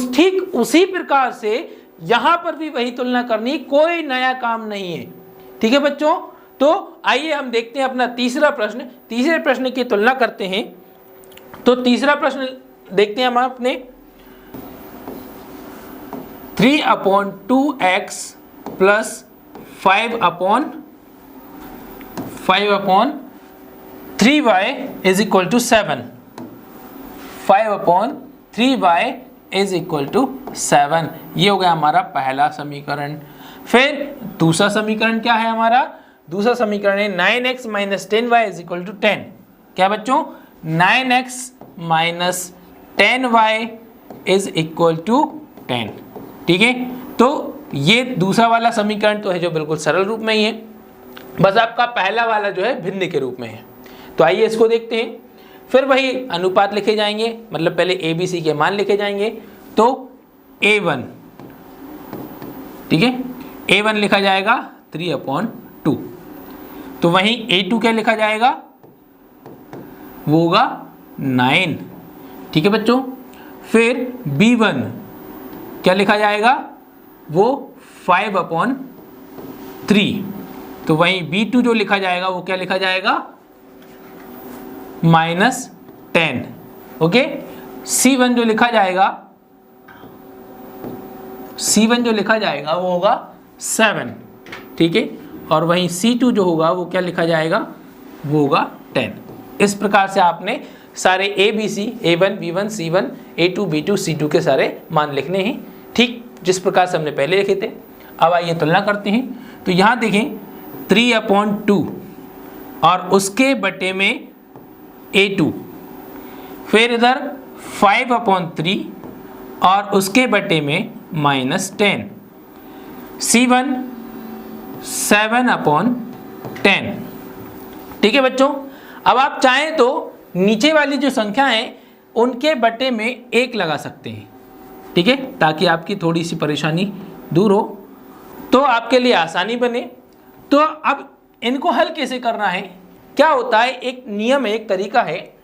ठीक उसी प्रकार से यहां पर भी वही तुलना करनी, कोई नया काम नहीं है। ठीक है बच्चों, तो आइए हम देखते हैं अपना तीसरा प्रश्न। तीसरे प्रश्न की तुलना करते हैं। तो तीसरा प्रश्न देखते हैं हम अपने 3/2x plus 5/3y is equal to 7। 5/3y is equal to 7, ये हो गया हमारा पहला समीकरण। फिर दूसरा समीकरण क्या है हमारा, दूसरा समीकरण है 9x minus 10y is equal to 10। क्या बच्चों, 9x minus 10y is equal to 10। ठीक है, तो ये दूसरा वाला समीकरण तो है जो बिल्कुल सरल रूप में ही है, बस आपका पहला वाला जो है भिन्न के रूप में है। तो आइए इसको देखते हैं। फिर वही अनुपात लिखे जाएंगे, मतलब पहले ए बी सी के मान लिखे जाएंगे। तो A1, ठीक है, A1 लिखा जाएगा 3/2। तो वहीं A2 क्या लिखा जाएगा, वो होगा 9। ठीक है बच्चों, फिर B1 क्या लिखा जाएगा, वो 5/3। तो वहीं B2 जो लिखा जाएगा वो क्या लिखा जाएगा, -10। ओके, C1 जो लिखा जाएगा वो होगा 7। ठीक है, और वहीं C2 जो होगा वो क्या लिखा जाएगा, वो होगा 10। इस प्रकार से आपने सारे ABC, A1, B1, C1, A2, B2, C2 के सारे मान लिखने हैं, ठीक जिस प्रकार से हमने पहले लिखे थे। अब आइए तुलना करते हैं। तो यहाँ देखें 3/2 और उसके बटे में A2, फिर इधर 5/3 और उसके बटे में -10, C1 7/10। ठीक है बच्चों, अब आप चाहें तो नीचे वाली जो संख्या है उनके बटे में 1 लगा सकते हैं, ठीक है, ताकि आपकी थोड़ी सी परेशानी दूर हो, तो आपके लिए आसानी बने। तो अब इनको हल कैसे करना है, क्या होता है, एक नियम है, एक तरीका है,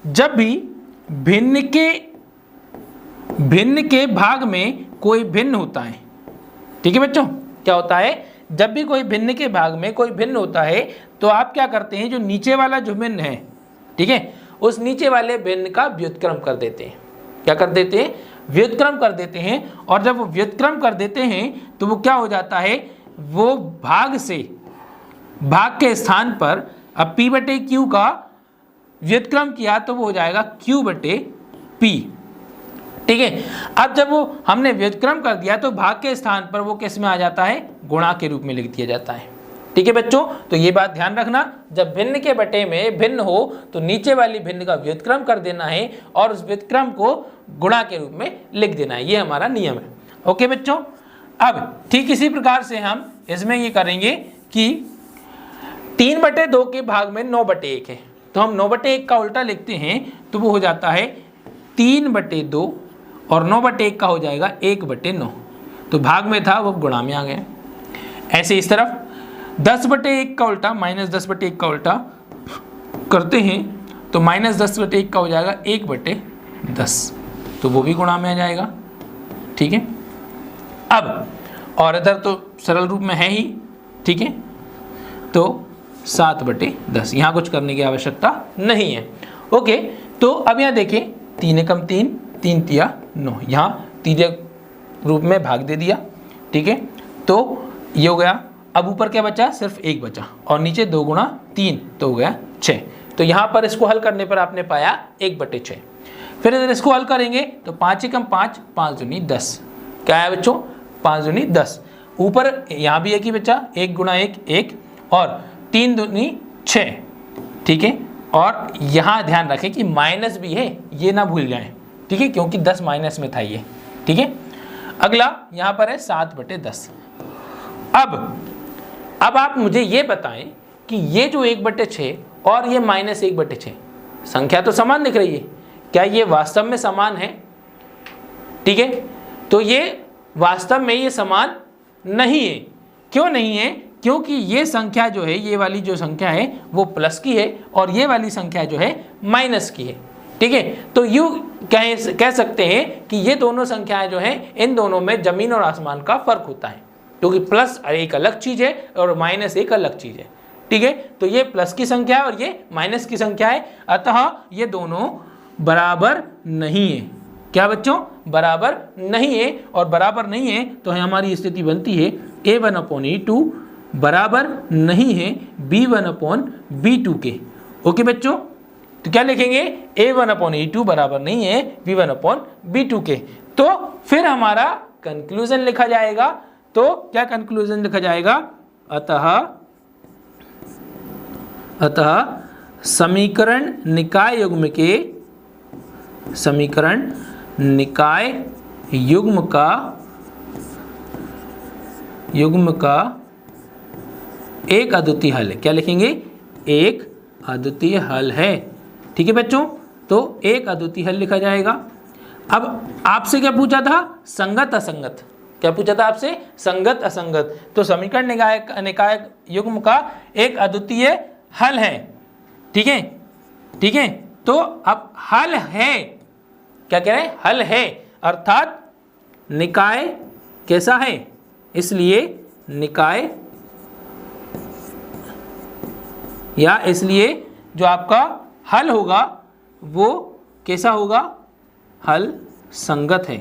जब भी भिन्न के भाग में कोई भिन्न होता है, ठीक है बच्चों, क्या होता है, जब भी कोई भिन्न के भाग में कोई भिन्न होता है तो आप क्या करते हैं, जो नीचे वाला जो भिन्न है, ठीक है, उस नीचे वाले भिन्न का व्युत्क्रम कर देते हैं। क्या कर देते हैं, व्युत्क्रम कर देते हैं। और जब वो व्युत्क्रम कर देते हैं तो वो क्या हो जाता है, वो भाग के स्थान पर अब P/Q का व्युत्क्रम किया तो वो हो जाएगा Q/P, ठीक है। अब जब वो हमने व्युत्क्रम कर दिया तो भाग के स्थान पर वो किस में आ जाता है, गुणा के रूप में लिख दिया जाता है, ठीक है बच्चों। तो ये बात ध्यान रखना, जब भिन्न के बटे में भिन्न हो तो नीचे वाली भिन्न का व्युत्क्रम कर देना है और उस व्युत्क्रम को गुणा के रूप में लिख देना है, ये हमारा नियम है। ओके बच्चों, अब ठीक इसी प्रकार से हम इसमें ये करेंगे कि 3/2 के भाग में 9/1 है, तो हम 9/1 का उल्टा लिखते हैं तो वो हो जाता है 3/2 और 9/1 का हो जाएगा 1/9। तो भाग में था वो गुणा में आ गया। ऐसे इस तरफ 10/1 का उल्टा -10/1 का उल्टा करते हैं तो -10/1 का हो जाएगा 1/10, तो वो भी गुणा में आ जाएगा, ठीक है। अब और इधर तो सरल रूप में है ही, ठीक है, तो 7/10, यहाँ कुछ करने की आवश्यकता नहीं है। ओके, तो अब यहाँ देखें 3 एकम 3, 3 तिया 9, यहाँ तीजे रूप में भाग दे दिया, ठीक है, तो ये हो गया। अब ऊपर क्या बचा, सिर्फ 1 बचा और नीचे 2 गुणा 3 तो हो गया 6। तो यहाँ पर इसको हल करने पर आपने पाया 1/6। फिर इधर इसको हल करेंगे तो 5 एकम 5, 5 दूनी 10, क्या है बच्चों, 5 दूनी 10। ऊपर यहाँ भी 1 ही बचा, 1 गुणा 1 1 और 3 दूनी 6, ठीक है। और यहाँ ध्यान रखें कि माइनस भी है, ये ना भूल जाएं, ठीक है, क्योंकि 10 माइनस में था ये, ठीक है। अगला यहाँ पर है 7/10। अब आप मुझे ये बताएं कि ये जो 1/6 और ये -1/6 संख्या तो समान दिख रही है, क्या ये वास्तव में समान है, ठीक है। तो ये वास्तव में ये समान नहीं है। क्यों नहीं है, क्योंकि ये संख्या जो है, ये वाली जो संख्या है वो प्लस की है और ये वाली संख्या जो है माइनस की है, ठीक है। तो यूँ कह सकते हैं कि ये दोनों संख्याएं जो हैं, इन दोनों में जमीन और आसमान का फर्क होता है, क्योंकि प्लस एक अलग चीज़ है और माइनस एक अलग चीज़ है, ठीक है। तो ये प्लस की संख्या है और ये माइनस की संख्या है, अतः ये दोनों बराबर नहीं है। क्या बच्चों, बराबर नहीं है, और बराबर नहीं है तो हमारी स्थिति बनती है A1/A2 बराबर नहीं है B1/B2 के। ओके बच्चों, तो क्या लिखेंगे, A1/A2 बराबर नहीं है B1/B2 के। तो फिर हमारा कंक्लूजन लिखा जाएगा, तो क्या कंक्लूजन लिखा जाएगा, अतः समीकरण निकाय युग्म का एक अद्वितीय हल है। क्या लिखेंगे, एक अद्वितीय हल है, ठीक है बच्चों। तो एक अद्वितीय हल लिखा जाएगा। अब आपसे क्या पूछा था, संगत असंगत, क्या पूछा था आपसे, संगत असंगत। तो समीकरण निकाय युग्म का एक अद्वितीय हल है, ठीक है, ठीक है। तो अब हल है, क्या कह रहे हैं, हल है, अर्थात निकाय कैसा है, इसलिए निकाय या इसलिए जो आपका हल होगा वो कैसा होगा, हल संगत है।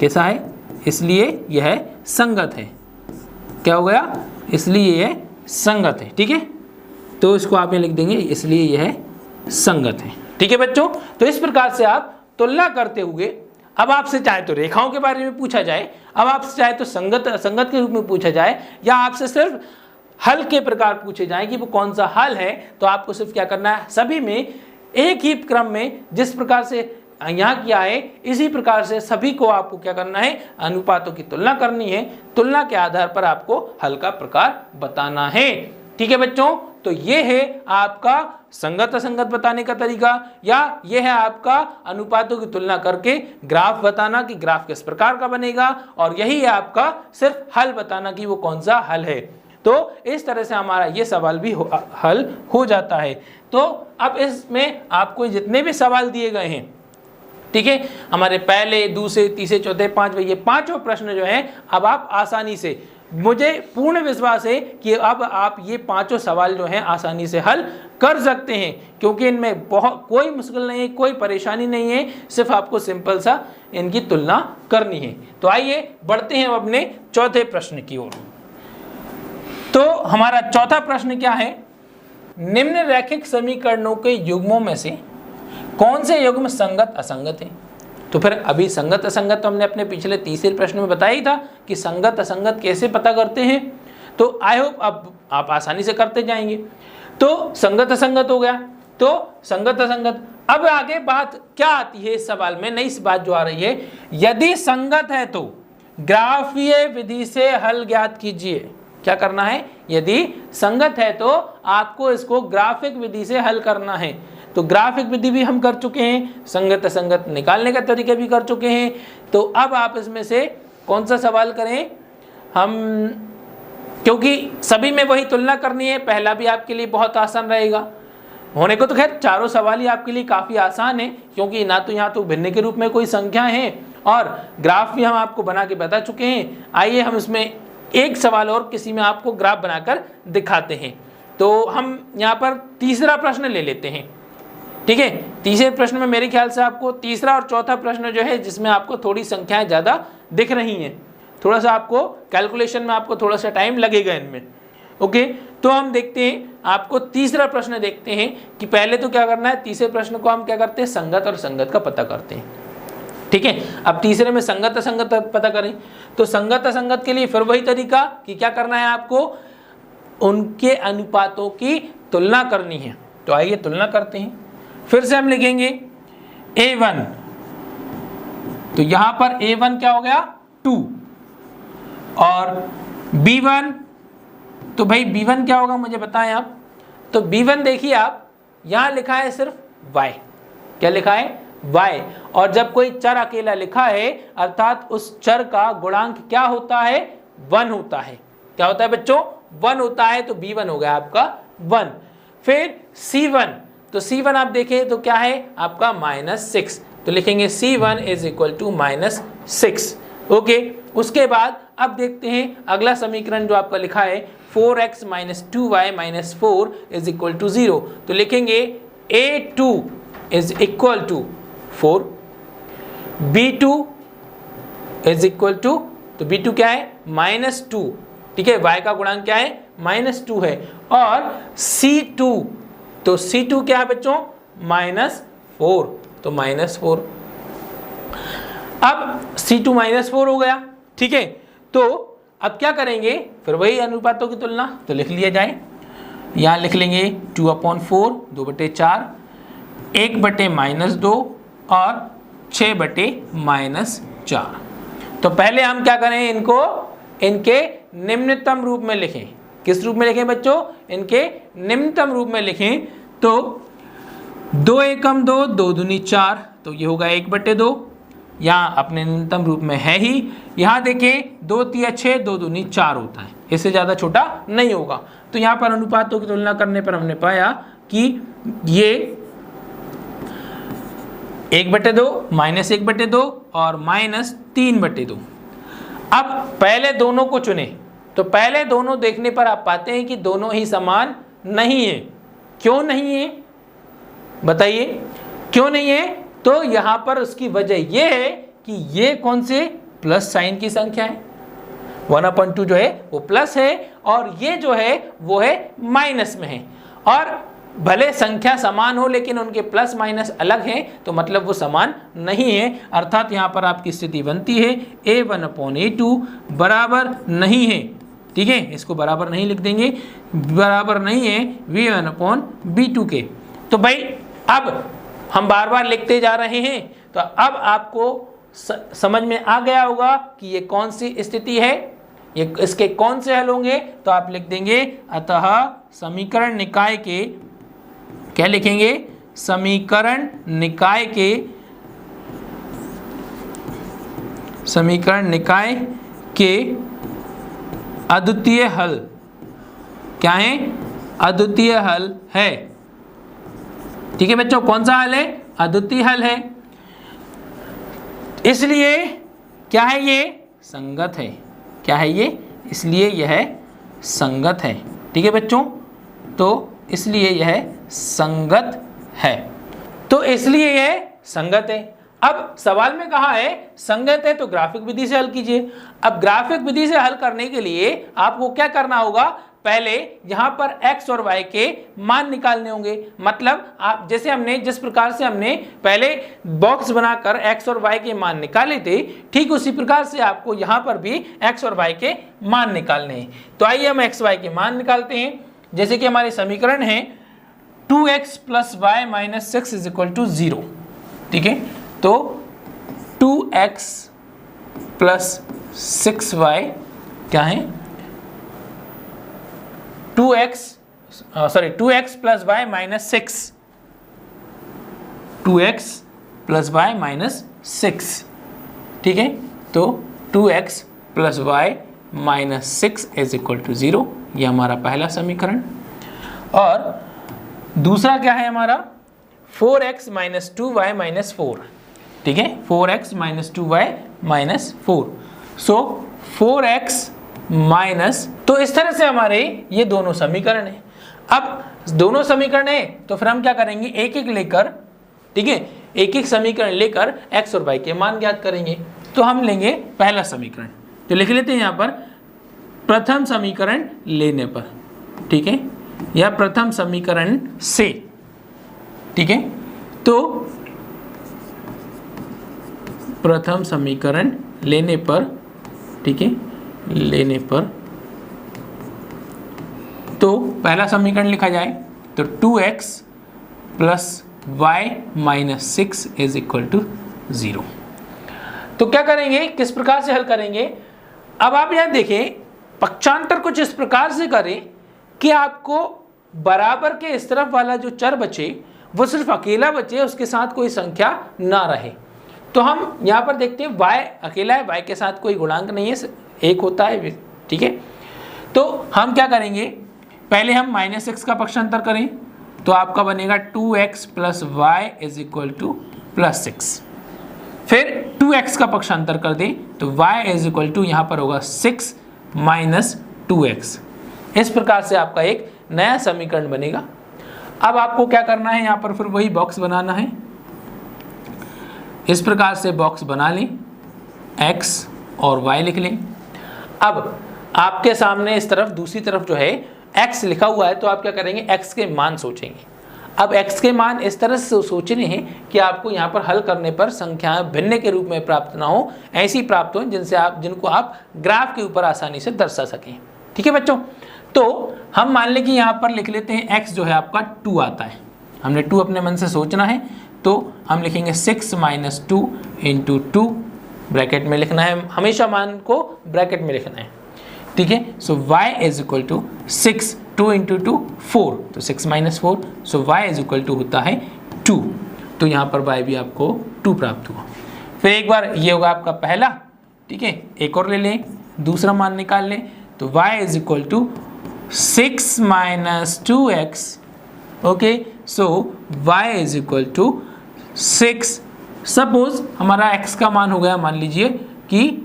कैसा है, इसलिए यह संगत है। क्या हो गया, इसलिए यह संगत है। ठीक है, तो इसको आप यहाँ लिख देंगे, इसलिए यह संगत है। ठीक है बच्चों, तो इस प्रकार से आप तुलना करते हुए, अब आपसे चाहे तो रेखाओं के बारे में पूछा जाए, अब आपसे चाहे तो संगत असंगत के रूप में पूछा जाए, या आपसे सिर्फ हल के प्रकार पूछे जाए कि वो कौन सा हल है, तो आपको सिर्फ क्या करना है, सभी में एक ही क्रम में जिस प्रकार से यहाँ किया है इसी प्रकार से सभी को आपको क्या करना है, अनुपातों की तुलना करनी है। तुलना के आधार पर आपको हल का प्रकार बताना है। ठीक है बच्चों, तो ये है आपका संगत असंगत बताने का तरीका, या ये है आपका अनुपातों की तुलना करके ग्राफ बताना कि ग्राफ किस प्रकार का बनेगा, और यही है आपका सिर्फ हल बताना कि वो कौन सा हल है। तो इस तरह से हमारा ये सवाल भी हल हो जाता है। तो अब इसमें आपको जितने भी सवाल दिए गए हैं, ठीक है, हमारे पहले, दूसरे, तीसरे, चौथे, पांचवें, ये पांचों प्रश्न जो हैं अब आप आसानी से, मुझे पूर्ण विश्वास है कि अब आप ये पांचों सवाल जो हैं आसानी से हल कर सकते हैं, क्योंकि इनमें बहुत कोई मुश्किल नहीं है, कोई परेशानी नहीं है, सिर्फ आपको सिंपल सा इनकी तुलना करनी है। तो आइए बढ़ते हैं अपने चौथे प्रश्न की ओर। तो हमारा चौथा प्रश्न क्या है, निम्न रैखिक समीकरणों के युग्मों में से कौन से युग्म संगत असंगत है। तो फिर अभी संगत असंगत तो हमने अपने पिछले तीसरे प्रश्न में बताया ही था कि संगत असंगत कैसे पता करते हैं। तो आई होप अब आप आसानी से करते जाएंगे। तो संगत असंगत हो गया, तो संगत असंगत। अब आगे बात क्या आती है इस सवाल में, नई बात जो आ रही है, यदि संगत है तो ग्राफीय विधि से हल ज्ञात कीजिए। क्या करना है, यदि संगत है तो आपको इसको ग्राफिक विधि से हल करना है। तो ग्राफिक विधि भी हम कर चुके हैं, संगत असंगत निकालने का तरीका भी कर चुके हैं। तो अब आप इसमें से कौन सा सवाल करें हम, क्योंकि सभी में वही तुलना करनी है, पहला भी आपके लिए बहुत आसान रहेगा। होने को तो खैर चारों सवाल ही आपके लिए काफ़ी आसान है, क्योंकि ना तो यहाँ तो भिन्न के रूप में कोई संख्या है और ग्राफ भी हम आपको बना के बता चुके हैं। आइए हम इसमें एक सवाल और किसी में आपको ग्राफ बनाकर दिखाते हैं। तो हम यहाँ पर तीसरा प्रश्न ले लेते हैं। ठीक है, तीसरे प्रश्न में मेरे ख्याल से आपको तीसरा और चौथा प्रश्न जो है जिसमें आपको थोड़ी संख्याएं ज़्यादा दिख रही हैं, थोड़ा सा आपको कैलकुलेशन में आपको थोड़ा सा टाइम लगेगा इनमें। ओके, तो हम देखते हैं, आपको तीसरा प्रश्न देखते हैं कि पहले तो क्या करना है, तीसरे प्रश्न को हम क्या करते हैं, संगत और संगत का पता करते हैं। ठीक है, अब तीसरे में संगत असंगत पता करें। तो संगत असंगत के लिए फिर वही तरीका कि क्या करना है, आपको उनके अनुपातों की तुलना करनी है। तो आइए तुलना करते हैं। फिर से हम लिखेंगे A1, तो यहां पर A1 क्या हो गया 2, और B1, तो भाई B1 क्या होगा मुझे बताएं आप। तो B1 देखिए आप, यहां लिखा है सिर्फ Y। क्या लिखा है, Y। और जब कोई चर अकेला लिखा है अर्थात उस चर का गुणांक क्या होता है, 1 होता है। क्या होता है बच्चों, 1 होता है। तो B1 हो गया आपका 1। फिर C1, तो C1 आप देखें तो क्या है आपका -6, तो लिखेंगे C1 is equal to -6। Okay, उसके बाद अब देखते हैं अगला समीकरण जो आपका लिखा है 4x - 2y - 4 is equal to 0, तो लिखेंगे A2 is equal to 4, B2 is equal to, तो B2 क्या है -2। ठीक है, y का गुणांक क्या है -2 है। और C2, तो C2 क्या है बच्चों -4, तो -4। अब C2 -4 हो गया। ठीक है, तो अब क्या करेंगे, फिर वही अनुपातों की तुलना, तो लिख लिया जाए। यहाँ लिख लेंगे 2/4, 2/4, 1/-2 और 6/-4। तो पहले हम क्या करें, इनको इनके निम्नतम रूप में लिखें। किस रूप में लिखें बच्चों, इनके निम्नतम रूप में लिखें। तो 2 एकम 2, 2 दूनी 4, तो ये होगा 1/2। यहाँ अपने निम्नतम रूप में है ही। यहाँ देखें 2 तिया 6, 2 दूनी 4 होता है, इससे ज़्यादा छोटा नहीं होगा। तो यहाँ पर अनुपातों की तुलना करने पर हमने पाया कि ये 1/2, -1/2 और -3/2। अब पहले दोनों को चुने, तो पहले दोनों देखने पर आप पाते हैं कि दोनों ही समान नहीं है। क्यों नहीं है बताइए, क्यों नहीं है। तो यहाँ पर उसकी वजह यह है कि ये कौन से प्लस साइन की संख्या है, 1/2 जो है वो प्लस है और ये जो है वो है माइनस में है। और भले संख्या समान हो लेकिन उनके प्लस माइनस अलग हैं तो मतलब वो समान नहीं है, अर्थात यहाँ पर आपकी स्थिति बनती है a1/a2 बराबर नहीं है। ठीक है, इसको बराबर नहीं लिख देंगे, बराबर नहीं है v1/b2 के। तो भाई अब हम बार बार लिखते जा रहे हैं तो अब आपको समझ में आ गया होगा कि ये कौन सी स्थिति है, ये इसके कौन से हल होंगे। तो आप लिख देंगे अतः समीकरण निकाय के, क्या लिखेंगे, समीकरण निकाय के, समीकरण निकाय के अद्वितीय हल क्या है, अद्वितीय हल है। ठीक है बच्चों, कौन सा हल है, अद्वितीय हल है। इसलिए क्या है, ये संगत है। क्या है ये, इसलिए यह संगत है। ठीक है बच्चों, तो इसलिए यह संगत है, तो इसलिए यह संगत है। अब सवाल में कहा है संगत है तो ग्राफिक विधि से हल कीजिए। अब ग्राफिक विधि से हल करने के लिए आपको क्या करना होगा, पहले यहां पर x और y के मान निकालने होंगे। मतलब आप जैसे हमने जिस प्रकार से हमने पहले बॉक्स बनाकर x और y के मान निकाले थे, ठीक उसी प्रकार से आपको यहां पर भी x और y के मान निकालने हैं। तो आइए हम x y के मान निकालते हैं। जैसे कि हमारे समीकरण है 2x + y - 6 = 0। ठीक है, तो 2x + 6y क्या है, 2x + y - 6, 2x + y - 6। ठीक है, तो 2x + y - 6 = 0, ये हमारा पहला समीकरण। और दूसरा क्या है हमारा, 4x - 2y - 4। ठीक है, 4x - 2y - 4, सो 4x माइनस, तो इस तरह से हमारे ये दोनों समीकरण हैं। अब दोनों समीकरण है तो फिर हम क्या करेंगे, एक एक लेकर, ठीक है, एक एक समीकरण लेकर x और y के मान ज्ञात करेंगे। तो हम लेंगे पहला समीकरण, तो लिख लेते हैं यहाँ पर प्रथम समीकरण लेने पर। ठीक है, या प्रथम समीकरण से। ठीक है, तो प्रथम समीकरण लेने पर, ठीक है, लेने पर, तो पहला समीकरण लिखा जाए तो 2x + y - 6 = 0। तो क्या करेंगे, किस प्रकार से हल करेंगे। अब आप यहां देखें, पक्षांतर कुछ इस प्रकार से करें कि आपको बराबर के इस तरफ वाला जो चर बचे वो सिर्फ अकेला बचे, उसके साथ कोई संख्या ना रहे। तो हम यहाँ पर देखते हैं y अकेला है, y के साथ कोई गुणांक नहीं है, एक होता है। ठीक है, तो हम क्या करेंगे, पहले हम -6 का पक्षांतर करें तो आपका बनेगा 2x + y = +6। फिर 2x का पक्षांतर कर दें तो y यहाँ पर होगा 6 - 2x। इस प्रकार से आपका एक नया समीकरण बनेगा। अब आपको क्या करना है, यहाँ पर फिर वही बॉक्स बनाना है। इस प्रकार से बॉक्स बना लें, x और y लिख लें। अब आपके सामने इस तरफ, दूसरी तरफ जो है x लिखा हुआ है, तो आप क्या करेंगे, x के मान सोचेंगे। अब x के मान इस तरह से सोचने हैं कि आपको यहाँ पर हल करने पर संख्याएं भिन्न के रूप में प्राप्त ना हो, ऐसी प्राप्त हो जिनको आप ग्राफ के ऊपर आसानी से दर्शा सकें। ठीक है बच्चों, तो हम मान लें कि यहाँ पर लिख लेते हैं x जो है आपका 2 आता है। हमने 2 अपने मन से सोचना है, तो हम लिखेंगे 6 - 2 × 2, ब्रैकेट में लिखना है, हमेशा मान को ब्रैकेट में लिखना है। ठीक है, सो y = 6, 2 × 2 4, तो 6 - 4, सो y होता है 2। तो यहाँ पर y भी आपको 2 प्राप्त हुआ। फिर एक बार ये होगा आपका पहला। ठीक है, एक और ले लें, दूसरा मान निकाल लें, तो y = 6 - 2x। ओके, सो y = 6। सपोज हमारा x का मान हो गया, मान लीजिए कि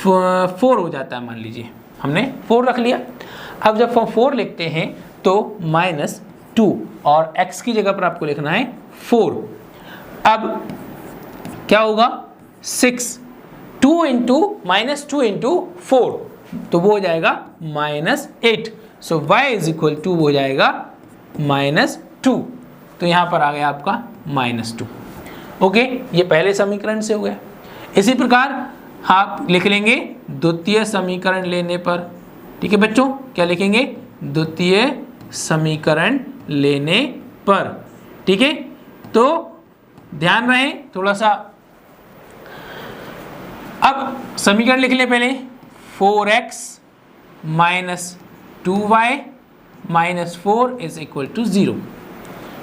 4 हो जाता है, मान लीजिए हमने 4 रख लिया। अब जब हम 4 लिखते हैं तो -2 और x की जगह पर आपको लिखना है 4। अब क्या होगा, 6, 2 इंटू -4, तो वो हो जाएगा -8। सो y इज इक्वल टू हो जाएगा -2, तो यहाँ पर आ गया आपका -2। ओके, ये पहले समीकरण से हो गया। इसी प्रकार आप लिख लेंगे द्वितीय समीकरण लेने पर। ठीक है बच्चों, क्या लिखेंगे? द्वितीय समीकरण लेने पर। ठीक है, तो ध्यान रहे थोड़ा सा। अब समीकरण लिख ले पहले, 4x minus 2y minus 4 is equal to 0।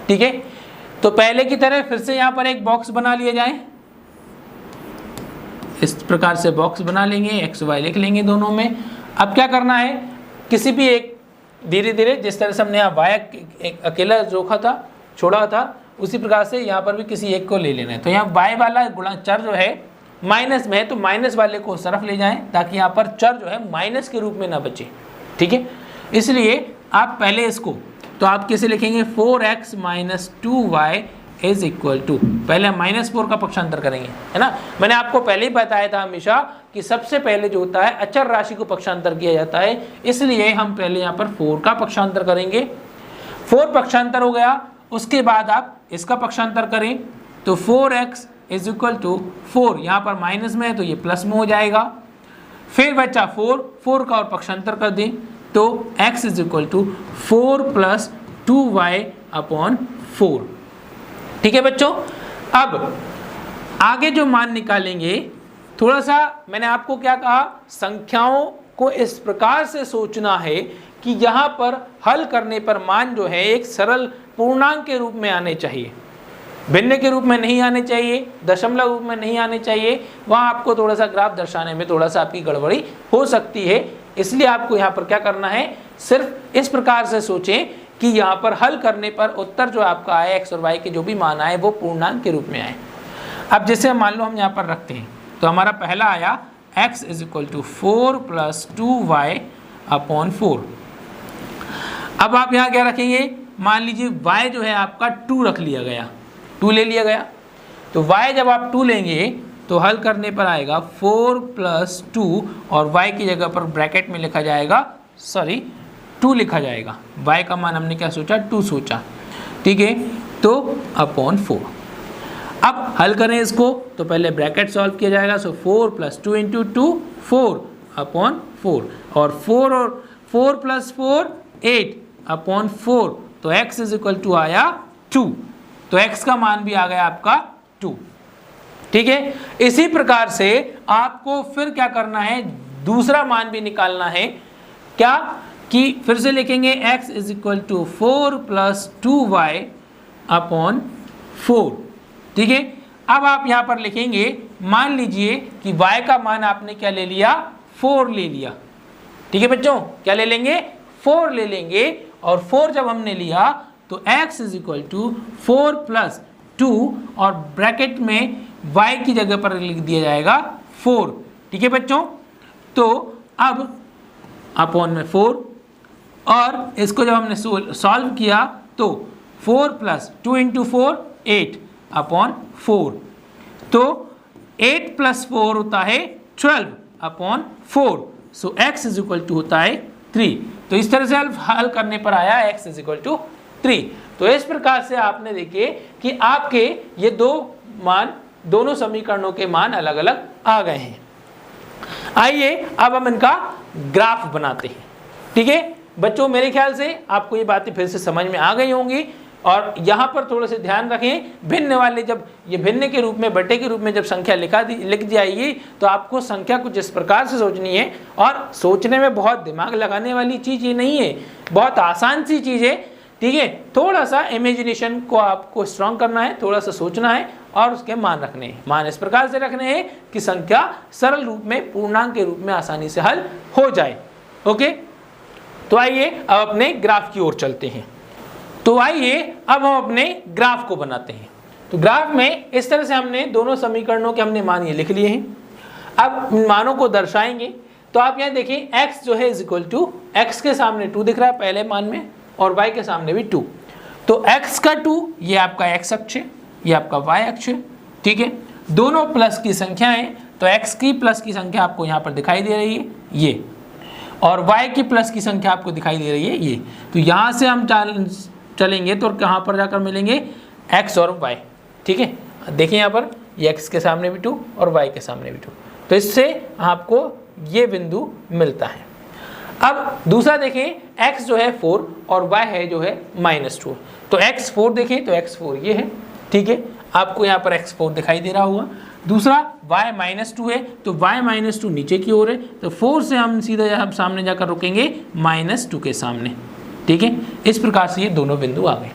ठीक है, तो पहले की तरह फिर से यहां पर एक बॉक्स बना लिया जाए। इस प्रकार से बॉक्स बना लेंगे, एक्स वाई लिख लेंगे दोनों में। अब क्या करना है, किसी भी एक धीरे धीरे, जिस तरह से हमने यहाँ वाई अकेला जोखा था, छोड़ा था, उसी प्रकार से यहाँ पर भी किसी एक को ले लेना है। तो यहाँ वाई वाला गुणा चर जो है माइनस में है, तो माइनस वाले को उस तरफ ले जाएं ताकि यहाँ पर चर जो है माइनस के रूप में ना बचे। ठीक है, इसलिए आप पहले इसको, तो आप कैसे लिखेंगे? 4x minus 2y is equal to, पहले हम -4 का पक्षांतर करेंगे, है ना। मैंने आपको पहले ही बताया था हमेशा कि सबसे पहले जो होता है अचर राशि को पक्षांतर किया जाता है, इसलिए हम पहले यहाँ पर 4 का पक्षांतर करेंगे। 4 पक्षांतर हो गया, उसके बाद आप इसका पक्षांतर करें तो 4x इज इक्वल टू 4, यहाँ पर माइनस में है तो ये प्लस में हो जाएगा। फिर बच्चा 4 का और पक्षांतर कर दें तो x is equal to 4 plus 2y upon 4। ठीक है बच्चों, अब आगे जो मान निकालेंगे, थोड़ा सा मैंने आपको क्या कहा, संख्याओं को इस प्रकार से सोचना है कि यहाँ पर हल करने पर मान जो है एक सरल पूर्णांक के रूप में आने चाहिए, भिन्न के रूप में नहीं आने चाहिए, दशमलव रूप में नहीं आने चाहिए। वहाँ आपको थोड़ा सा ग्राफ दर्शाने में थोड़ा सा आपकी गड़बड़ी हो सकती है, इसलिए आपको यहाँ पर क्या करना है, सिर्फ इस प्रकार से सोचें कि यहाँ पर हल करने पर उत्तर जो आपका आए, एक्स और वाई के जो भी मान आए वो पूर्णांक के रूप में आए। अब जैसे मान लो हम यहाँ पर रखते हैं, तो हमारा पहला आया x is equal to 4 plus 2y upon 4। अब आप यहाँ क्या रखेंगे, मान लीजिए y जो है आपका 2 रख लिया गया, 2 ले लिया गया, तो y जब आप 2 लेंगे तो हल करने पर आएगा 4 प्लस 2 और y की जगह पर ब्रैकेट में लिखा जाएगा, 2 लिखा जाएगा। y का मान हमने क्या सोचा, 2 सोचा। ठीक है, तो अपॉन 4। अब हल करें इसको, तो पहले ब्रैकेट सॉल्व किया जाएगा, सो 4 प्लस 2 इंटू 2 4 अपॉन 4, और 4 प्लस 4 8 अपॉन 4, तो x इज इक्वल टू आया 2, तो x का मान भी आ गया आपका 2। ठीक है, इसी प्रकार से आपको फिर क्या करना है, दूसरा मान भी निकालना है। क्या कि फिर से लिखेंगे x is equal to 4 plus 2y upon 4। ठीक है, अब आप यहाँ पर लिखेंगे, मान लीजिए कि y का मान आपने क्या ले लिया, 4 ले लिया। ठीक है बच्चों, क्या ले लेंगे, 4 ले लेंगे, और 4 जब हमने लिया तो x is equal to 4 plus 2 और ब्रैकेट में y की जगह पर लिख दिया जाएगा 4। ठीक है बच्चों, तो अब अपॉन में 4, और इसको जब हमने सॉल्व किया तो 4 प्लस 2 इंटू 4 8 अपॉन 4, तो 8 प्लस 4 होता है 12 upon 4, so x is equal to होता है 3। तो इस तरह से हल करने पर आया x इज इक्वल टू 3। तो इस प्रकार से आपने देखिए कि आपके ये दो मान, दोनों समीकरणों के मान अलग अलग आ गए हैं। आइए अब हम इनका ग्राफ बनाते हैं। ठीक है बच्चों, मेरे ख्याल से आपको ये बातें फिर से समझ में आ गई होंगी, और यहाँ पर थोड़े से ध्यान रखें, भिन्न वाले जब ये भिन्न के रूप में, बटे के रूप में जब संख्या लिख जाएगी तो आपको संख्या कुछ इस प्रकार से सोचनी है, और सोचने में बहुत दिमाग लगाने वाली चीज़ ये नहीं है, बहुत आसान सी चीज़ है। ठीक है, थोड़ा सा इमेजिनेशन को आपको स्ट्रॉन्ग करना है, थोड़ा सा सोचना है, और उसके मान रखने हैं। मान इस प्रकार से रखने हैं कि संख्या सरल रूप में, पूर्णांक के रूप में आसानी से हल हो जाए। ओके, तो आइए अब अपने ग्राफ की ओर चलते हैं। तो आइए अब हम अपने ग्राफ को बनाते हैं। तो ग्राफ में इस तरह से हमने दोनों समीकरणों के हमने मान ये लिख लिए हैं। अब मानों को दर्शाएंगे, तो आप यहाँ देखिए x जो है इज इक्वल टू, x के सामने 2 दिख रहा है पहले मान में, और y के सामने भी 2, तो x का 2 ये आपका x अक्ष है, ये आपका y अक्ष है। ठीक है, दोनों प्लस की संख्या है, तो x की प्लस की संख्या आपको यहाँ पर दिखाई दे रही है ये, और y की प्लस की संख्या आपको दिखाई दे रही है ये। तो यहाँ से हम चलेंगे तो कहाँ पर जाकर मिलेंगे, x और y। ठीक है, देखिए यहाँ पर ये x के सामने भी 2 और y के सामने भी 2, तो इससे आपको ये बिंदु मिलता है। अब दूसरा देखें, x जो है 4 और y है जो है -2, तो x4 देखें तो x4 ये है। ठीक है, आपको यहाँ पर x4 दिखाई दे रहा होगा। दूसरा y -2 है, तो y -2 नीचे की ओर है, तो 4 से हम सीधा हम सामने जाकर रुकेंगे -2 के सामने। ठीक है, इस प्रकार से ये दोनों बिंदु आ गए।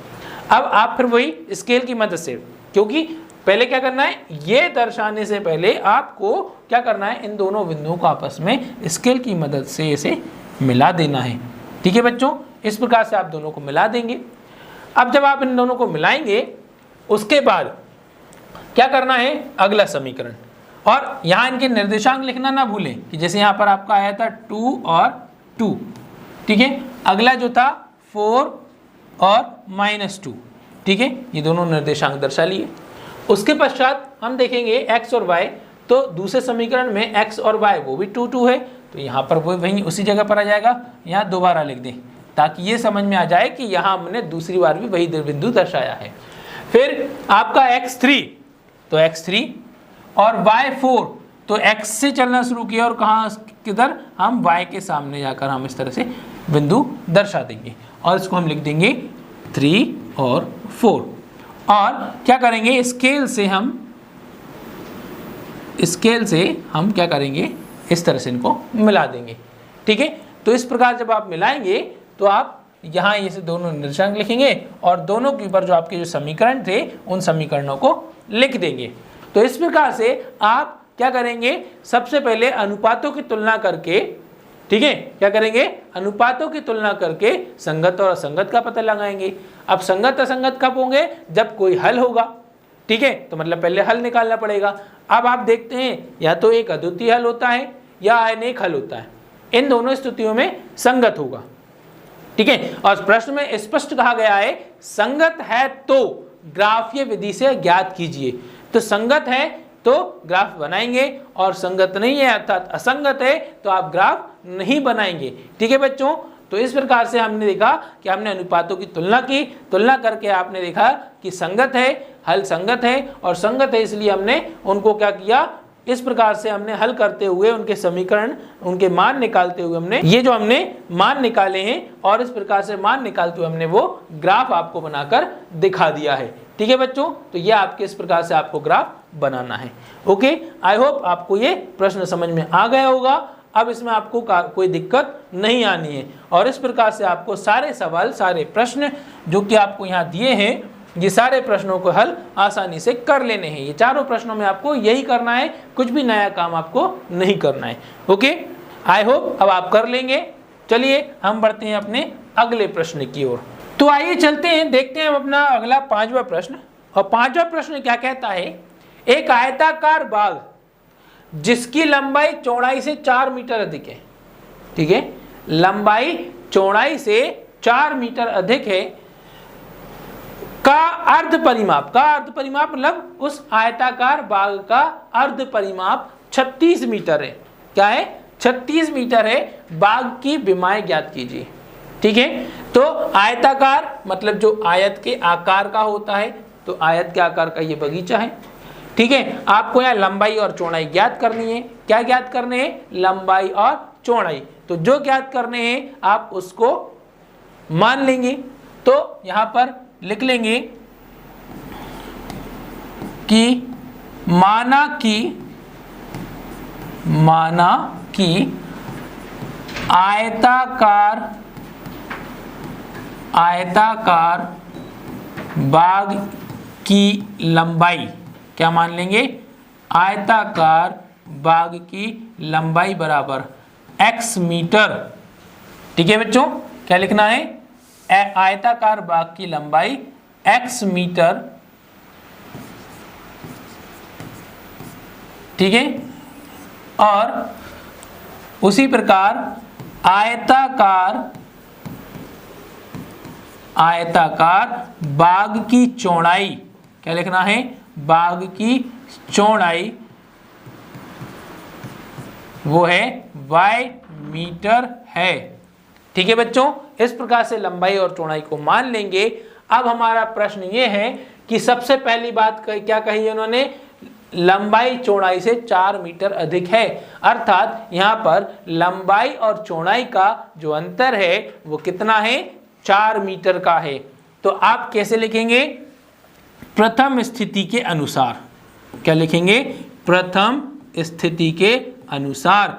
अब आप फिर वही स्केल की मदद से, क्योंकि पहले क्या करना है, ये दर्शाने से पहले आपको क्या करना है, इन दोनों बिंदुओं को आपस में स्केल की मदद से इसे मिला देना है। ठीक है बच्चों, इस प्रकार से आप दोनों को मिला देंगे। अब जब आप इन दोनों को मिलाएंगे, उसके बाद क्या करना है, अगला समीकरण, और यहाँ इनके निर्देशांक लिखना ना भूलें कि जैसे यहाँ पर आपका आया था 2 और 2। ठीक है, अगला जो था 4 और -2। ठीक है, ये दोनों निर्देशांक दर्शा लिए। उसके पश्चात हम देखेंगे x और y, तो दूसरे समीकरण में x और y वो भी 2 2 है, तो यहाँ पर वो वहीं उसी जगह पर आ जाएगा। यहाँ दोबारा लिख दें ताकि ये समझ में आ जाए कि यहाँ हमने दूसरी बार भी वही बिंदु दर्शाया है। फिर आपका x3, तो x3 और y4, तो x से चलना शुरू किया और कहाँ किधर, हम y के सामने जाकर हम इस तरह से बिंदु दर्शा देंगे, और इसको हम लिख देंगे 3 और 4। और क्या करेंगे, स्केल से हम क्या करेंगे, इस तरह से इनको मिला देंगे। ठीक है, तो इस प्रकार जब आप मिलाएंगे तो आप यहाँ ये से दोनों निर्देशांक लिखेंगे और दोनों के ऊपर जो आपके जो समीकरण थे उन समीकरणों को लिख देंगे। तो इस प्रकार से आप क्या करेंगे, सबसे पहले अनुपातों की तुलना करके, ठीक है, क्या करेंगे, अनुपातों की तुलना करके संगत और असंगत का पता लगाएंगे। अब संगत असंगत कब होंगे, जब कोई हल होगा। ठीक है, तो मतलब पहले हल निकालना पड़ेगा। अब आप देखते हैं, या तो एक अद्वितीय हल होता है या अनेक हल होता है, इन दोनों स्थितियों में संगत होगा। ठीक है, और प्रश्न में स्पष्ट कहा गया है, संगत है तो ग्राफीय विधि से ज्ञात कीजिए। तो संगत है तो ग्राफ बनाएंगे, और संगत नहीं है अर्थात असंगत है तो आप ग्राफ नहीं बनाएंगे। ठीक है बच्चों, तो इस प्रकार से हमने देखा कि हमने अनुपातों की तुलना की, तुलना करके आपने देखा कि संगत है, हल संगत है, और संगत है इसलिए हमने उनको क्या किया, इस प्रकार से हमने हल करते हुए उनके समीकरण, उनके मान निकालते हुए हमने ये जो हमने मान निकाले हैं, और इस प्रकार से मान निकालते हुए हमने वो ग्राफ आपको बनाकर दिखा दिया है। ठीक है बच्चों, तो ये आपके इस प्रकार से आपको ग्राफ बनाना है। ओके, आई होप आपको ये प्रश्न समझ में आ गया होगा। अब इसमें आपको कोई दिक्कत नहीं आनी है, और इस प्रकार से आपको सारे सवाल, सारे प्रश्न जो कि आपको यहाँ दिए हैं, ये सारे प्रश्नों को हल आसानी से कर लेने हैं। ये चारों प्रश्नों में आपको यही करना है, कुछ भी नया काम आपको नहीं करना है। ओके, आई होप अब आप कर लेंगे। चलिए हम बढ़ते हैं अपने अगले प्रश्न की ओर। तो आइए चलते हैं, देखते हैं अपना अगला 5वां प्रश्न। और 5वां प्रश्न क्या कहता है, एक आयताकार बाग जिसकी लंबाई चौड़ाई से 4 मीटर अधिक है। ठीक है, लंबाई चौड़ाई से 4 मीटर अधिक है का अर्ध परिमाप मतलब उस आयताकार बाग का अर्ध परिमाप 36 मीटर है। क्या है, 36 मीटर है। बाग की विमाएं ज्ञात कीजिए। ठीक है, तो आयताकार मतलब जो आयत के आकार का होता है, तो आयत के आकार का ये बगीचा है। ठीक है, आपको यहाँ लंबाई और चौड़ाई ज्ञात करनी है। क्या ज्ञात करने हैं, लंबाई और चौड़ाई। तो जो ज्ञात करने हैं आप उसको मान लेंगे। तो यहाँ पर लिख लेंगे कि माना कि आयताकार बाग की लंबाई, क्या मान लेंगे, आयताकार बाग की लंबाई बराबर x मीटर। ठीक है बच्चों, क्या लिखना है, आयताकार बाग की लंबाई x मीटर। ठीक है, और उसी प्रकार आयताकार बाग की चौड़ाई, क्या लिखना है, बाग की चौड़ाई वो है y मीटर है। ठीक है बच्चों, इस प्रकार से लंबाई और चौड़ाई को मान लेंगे। अब हमारा प्रश्न ये है कि सबसे पहली बात क्या कही है उन्होंने, लंबाई चौड़ाई से 4 मीटर अधिक है, अर्थात यहाँ पर लंबाई और चौड़ाई का जो अंतर है वो कितना है, 4 मीटर का है। तो आप कैसे लिखेंगे, प्रथम स्थिति के अनुसार। क्या लिखेंगे, प्रथम स्थिति के अनुसार।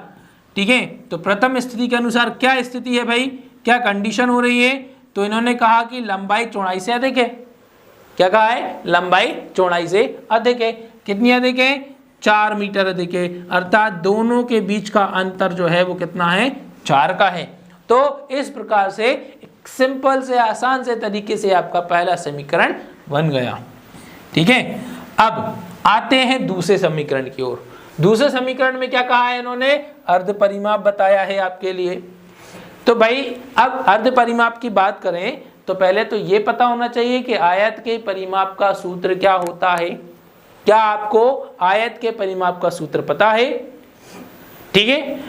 ठीक है, तो प्रथम स्थिति के अनुसार क्या स्थिति है भाई, क्या कंडीशन हो रही है, तो इन्होंने कहा कि लंबाई चौड़ाई से अधिक है। क्या कहा है, लंबाई चौड़ाई से अधिक है। कितनी अधिक है, 4 मीटर अधिक है, अर्थात दोनों के बीच का अंतर जो है वो कितना है, 4 का है। तो इस प्रकार से सिंपल से आसान से तरीके से आपका पहला समीकरण बन गया। ठीक है, अब आते हैं दूसरे समीकरण की ओर। दूसरे समीकरण में क्या कहा है इन्होंने, अर्ध परिमाप बताया है आपके लिए। तो भाई अब अर्ध परिमाप की बात करें तो पहले तो ये पता होना चाहिए कि आयत के परिमाप का सूत्र क्या होता है। क्या आपको आयत के परिमाप का सूत्र पता है? ठीक है,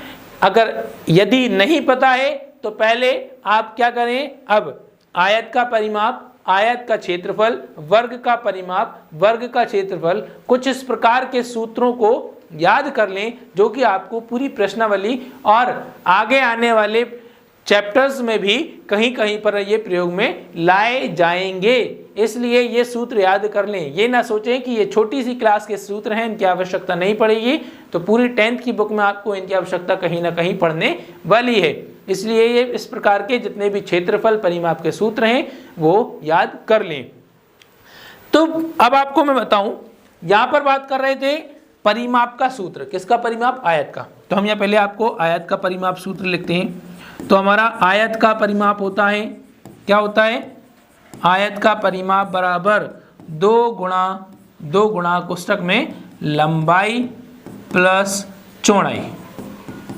अगर यदि नहीं पता है तो पहले आप क्या करें, अब आयत का परिमाप, आयत का क्षेत्रफल, वर्ग का परिमाप, वर्ग का क्षेत्रफल, कुछ इस प्रकार के सूत्रों को याद कर लें जो कि आपको पूरी प्रश्नावली और आगे आने वाले चैप्टर्स में भी कहीं कहीं पर ये प्रयोग में लाए जाएंगे। इसलिए ये सूत्र याद कर लें, ये ना सोचें कि ये छोटी सी क्लास के सूत्र हैं, इनकी आवश्यकता नहीं पड़ेगी। तो पूरी 10th की बुक में आपको इनकी आवश्यकता कहीं ना कहीं पढ़ने वाली है। इसलिए ये इस प्रकार के जितने भी क्षेत्रफल परिमाप के सूत्र हैं वो याद कर लें। तो अब आपको मैं बताऊं, यहां पर बात कर रहे थे परिमाप का सूत्र, किसका परिमाप, आयत का। तो हम यहाँ पहले आपको आयत का परिमाप सूत्र लिखते हैं। तो हमारा आयत का परिमाप होता है, क्या होता है, आयत का परिमाप बराबर 2 गुणा कोष्ठक में लंबाई प्लस चौड़ाई।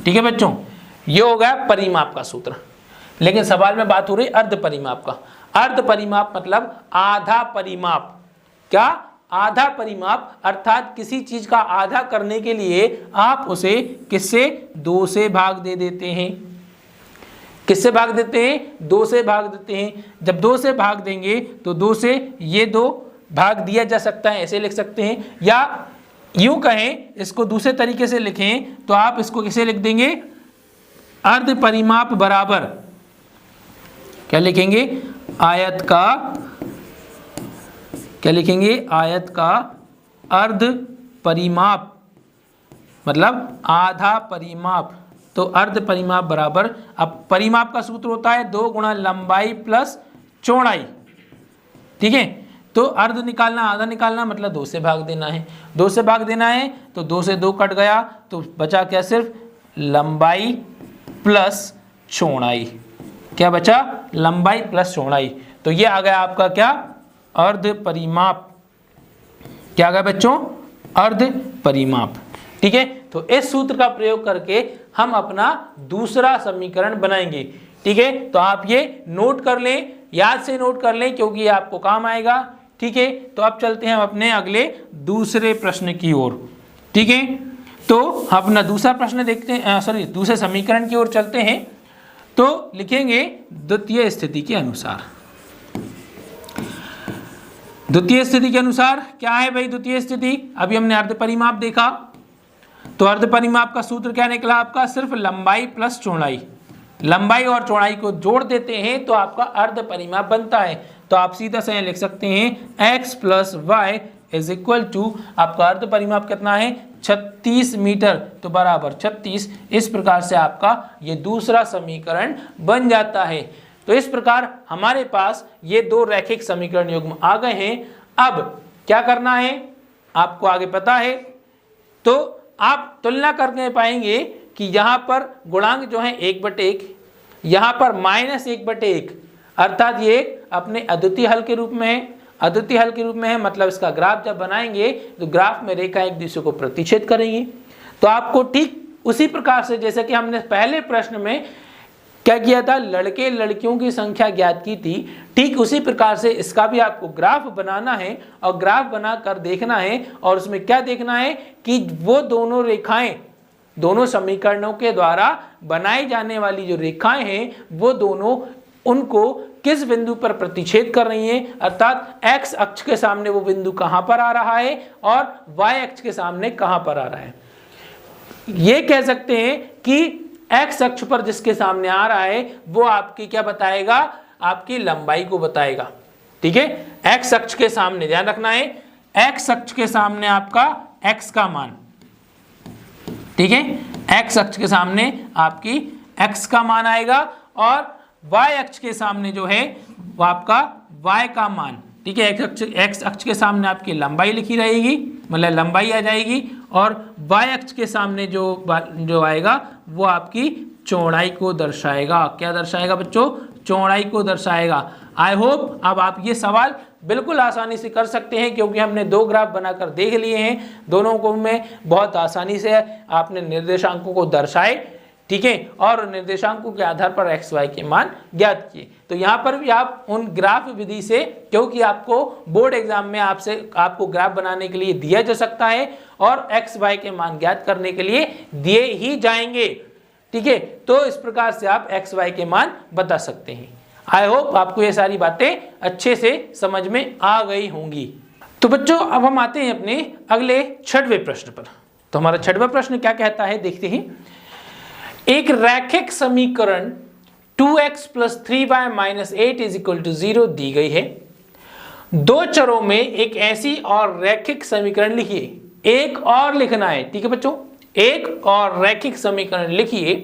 ठीक है बच्चों, ये हो गया परिमाप का सूत्र। लेकिन सवाल में बात हो रही अर्ध परिमाप का। अर्ध परिमाप मतलब आधा परिमाप। क्या, आधा परिमाप, अर्थात किसी चीज का आधा करने के लिए आप उसे किससे, 2 से भाग दे देते हैं। किससे भाग देते हैं, 2 से भाग देते हैं। जब 2 से भाग देंगे तो 2 से ये 2 भाग दिया जा सकता है, ऐसे लिख सकते हैं। या यूं कहें, इसको दूसरे तरीके से लिखें तो आप इसको किसे लिख देंगे, अर्ध परिमाप बराबर, क्या लिखेंगे, आयत का, क्या लिखेंगे, आयत का अर्ध परिमाप मतलब आधा परिमाप। तो अर्ध परिमाप बराबर, अब परिमाप का सूत्र होता है 2 गुणा लंबाई प्लस चौड़ाई। ठीक है, तो अर्ध निकालना, आधा निकालना मतलब 2 से भाग देना है। 2 से भाग देना है तो 2 से 2 कट गया, तो बचा क्या, सिर्फ लंबाई प्लस चौड़ाई। क्या बचा, लंबाई प्लस चौड़ाई। तो ये आ गया आपका क्या, अर्ध परिमाप। क्या आ गया बच्चों, अर्ध परिमाप। ठीक है, तो इस सूत्र का प्रयोग करके हम अपना दूसरा समीकरण बनाएंगे। ठीक है, तो आप ये नोट कर लें, याद से नोट कर लें, क्योंकि ये आपको काम आएगा। ठीक है, तो अब चलते हैं हम अपने अगले दूसरे प्रश्न की ओर। ठीक है, तो अपना दूसरा प्रश्न देखते हैं, दूसरे समीकरण की ओर चलते हैं। तो लिखेंगे द्वितीय स्थिति के अनुसार। द्वितीय स्थिति के अनुसार क्या है भाई, द्वितीय स्थिति, अभी हमने अर्ध परिमाप देखा, तो अर्ध परिमाप का सूत्र क्या निकला आपका, सिर्फ लंबाई प्लस चौड़ाई। लंबाई और चौड़ाई को जोड़ देते हैं तो आपका अर्ध परिमाप बनता है। तो आप सीधा से लिख सकते हैं x plus Y is equal to, आपका अर्ध परिमाप कितना है, 36 मीटर, तो बराबर 36। इस प्रकार से आपका ये दूसरा समीकरण बन जाता है। तो इस प्रकार हमारे पास ये 2 रैखिक समीकरण युग्म आ गए हैं। अब क्या करना है आपको आगे पता है, तो आप तुलना करके पाएंगे कि यहाँ पर गुणांक जो है 1/1, यहाँ पर -1/1, अर्थात ये अपने अद्वितीय हल के रूप में है। अद्वितीय हल के रूप में है मतलब इसका ग्राफ जब बनाएंगे तो ग्राफ में रेखा एक दूसरे को प्रतिच्छेद करेंगी। तो आपको ठीक उसी प्रकार से जैसे कि हमने पहले प्रश्न में क्या किया था, लड़के लड़कियों की संख्या ज्ञात की थी, ठीक उसी प्रकार से इसका भी आपको ग्राफ बनाना है और ग्राफ बनाकर देखना है। और उसमें क्या देखना है कि वो दोनों रेखाएं दोनों समीकरणों के द्वारा बनाई जाने वाली जो रेखाएं हैं वो दोनों उनको किस बिंदु पर प्रतिच्छेद कर रही हैं, अर्थात x अक्ष के सामने वो बिंदु कहां पर आ रहा है और y अक्ष के सामने कहां पर आ रहा है। ये कह सकते हैं कि x अक्ष पर जिसके सामने आ रहा है वो आपकी क्या बताएगा, आपकी लंबाई को बताएगा। ठीक है, x अक्ष के सामने ध्यान रखना है, x अक्ष के सामने आपका x का मान, ठीक है, x अक्ष के सामने आपकी x का मान आएगा और y अक्ष के सामने जो है वो आपका y का मान, ठीक है। x अक्ष के सामने आपकी लंबाई लिखी रहेगी, मतलब लंबाई आ जाएगी और y अक्ष के सामने जो आएगा वो आपकी चौड़ाई को दर्शाएगा। क्या दर्शाएगा बच्चों, चौड़ाई को दर्शाएगा। आई होप अब आप ये सवाल बिल्कुल आसानी से कर सकते हैं क्योंकि हमने दो ग्राफ बनाकर देख लिए हैं, दोनों को में बहुत आसानी से आपने निर्देशांकों को दर्शाए, ठीक है, और निर्देशांकों के आधार पर एक्स वाई के मान ज्ञात किए। तो यहाँ पर भी आप उन ग्राफ विधि से, क्योंकि आपको बोर्ड एग्जाम में आपको ग्राफ बनाने के लिए दिया जा सकता है और एक्स वाई के मान ज्ञात करने के लिए दिए ही जाएंगे, ठीक है। तो इस प्रकार से आप एक्स वाई के मान बता सकते हैं। आई होप आपको ये सारी बातें अच्छे से समझ में आ गई होंगी। तो बच्चों अब हम आते हैं अपने अगले छठवें प्रश्न पर। तो हमारा छठवां प्रश्न क्या कहता है, देखते हैं। एक रैखिक समीकरण 2x + 3y - 8 = 0 दी गई है। दो चरों में एक ऐसी और रैखिक समीकरण लिखिए। एक और लिखना है, ठीक है बच्चों, एक और रैखिक समीकरण लिखिए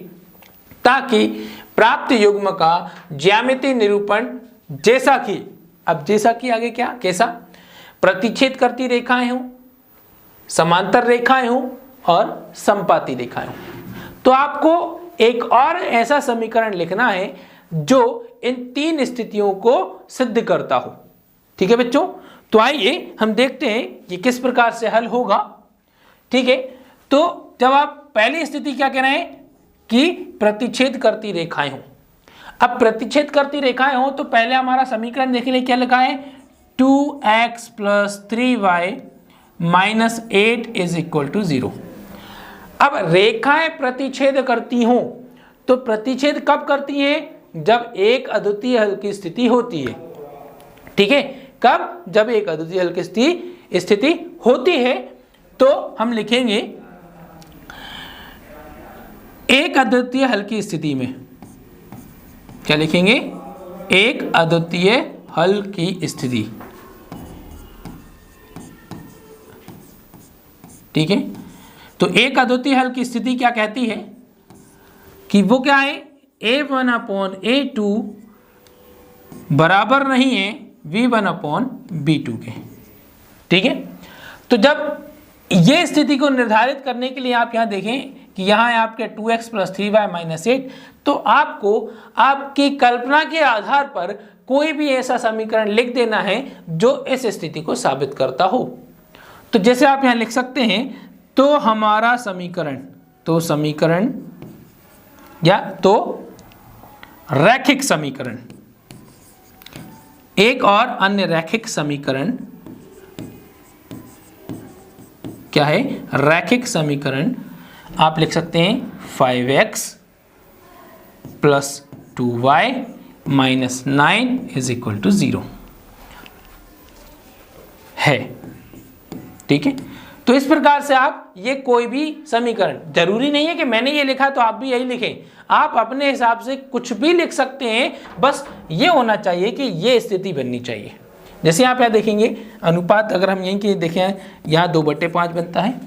ताकि प्राप्त युग्म का ज्यामितीय निरूपण जैसा कि, अब जैसा कि आगे क्या, कैसा, प्रतिच्छेद करती रेखाएं हों, समांतर रेखाएं हों और समपाती रेखाएं हों। तो आपको एक और ऐसा समीकरण लिखना है जो इन तीन स्थितियों को सिद्ध करता हो, ठीक है बच्चों। तो आइए हम देखते हैं कि किस प्रकार से हल होगा, ठीक है। तो जब आप पहली स्थिति क्या कह रहे हैं कि प्रतिच्छेद करती रेखाएं हों। अब प्रतिच्छेद करती रेखाएं हों तो पहले हमारा समीकरण देख लिए, क्या लिखा है, 2x + 3y - 8 = 0। अब रेखाएं प्रतिच्छेद करती हों तो प्रतिच्छेद कब करती हैं, जब एक अद्वितीय हल की स्थिति होती है, ठीक है। कब, जब एक अद्वितीय हल की स्थिति होती है। तो हम लिखेंगे एक अद्वितीय हल की स्थिति में, क्या लिखेंगे, एक अद्वितीय हल की स्थिति, ठीक है। तो एक अद्वितीय हल की स्थिति क्या कहती है कि वो क्या है, A1/A2 बराबर नहीं है V1/B2 के, ठीक है। तो जब ये स्थिति को निर्धारित करने के लिए आप यहाँ देखें कि यहाँ है आपके 2x + 3y - 8, तो आपको आपकी कल्पना के आधार पर कोई भी ऐसा समीकरण लिख देना है जो इस स्थिति को साबित करता हो। तो जैसे आप यहाँ लिख सकते हैं, तो हमारा समीकरण, तो समीकरण या तो रैखिक समीकरण, एक और अन्य रैखिक समीकरण क्या है, रैखिक समीकरण आप लिख सकते हैं 5x + 2y - 9 = 0 है, ठीक है। तो इस प्रकार से आप ये कोई भी समीकरण, जरूरी नहीं है कि मैंने ये लिखा तो आप भी यही लिखें, आप अपने हिसाब से कुछ भी लिख सकते हैं, बस ये होना चाहिए कि ये स्थिति बननी चाहिए। जैसे आप यहाँ देखेंगे अनुपात, अगर हम यहीं के देखें, यहाँ 2/5 बनता है,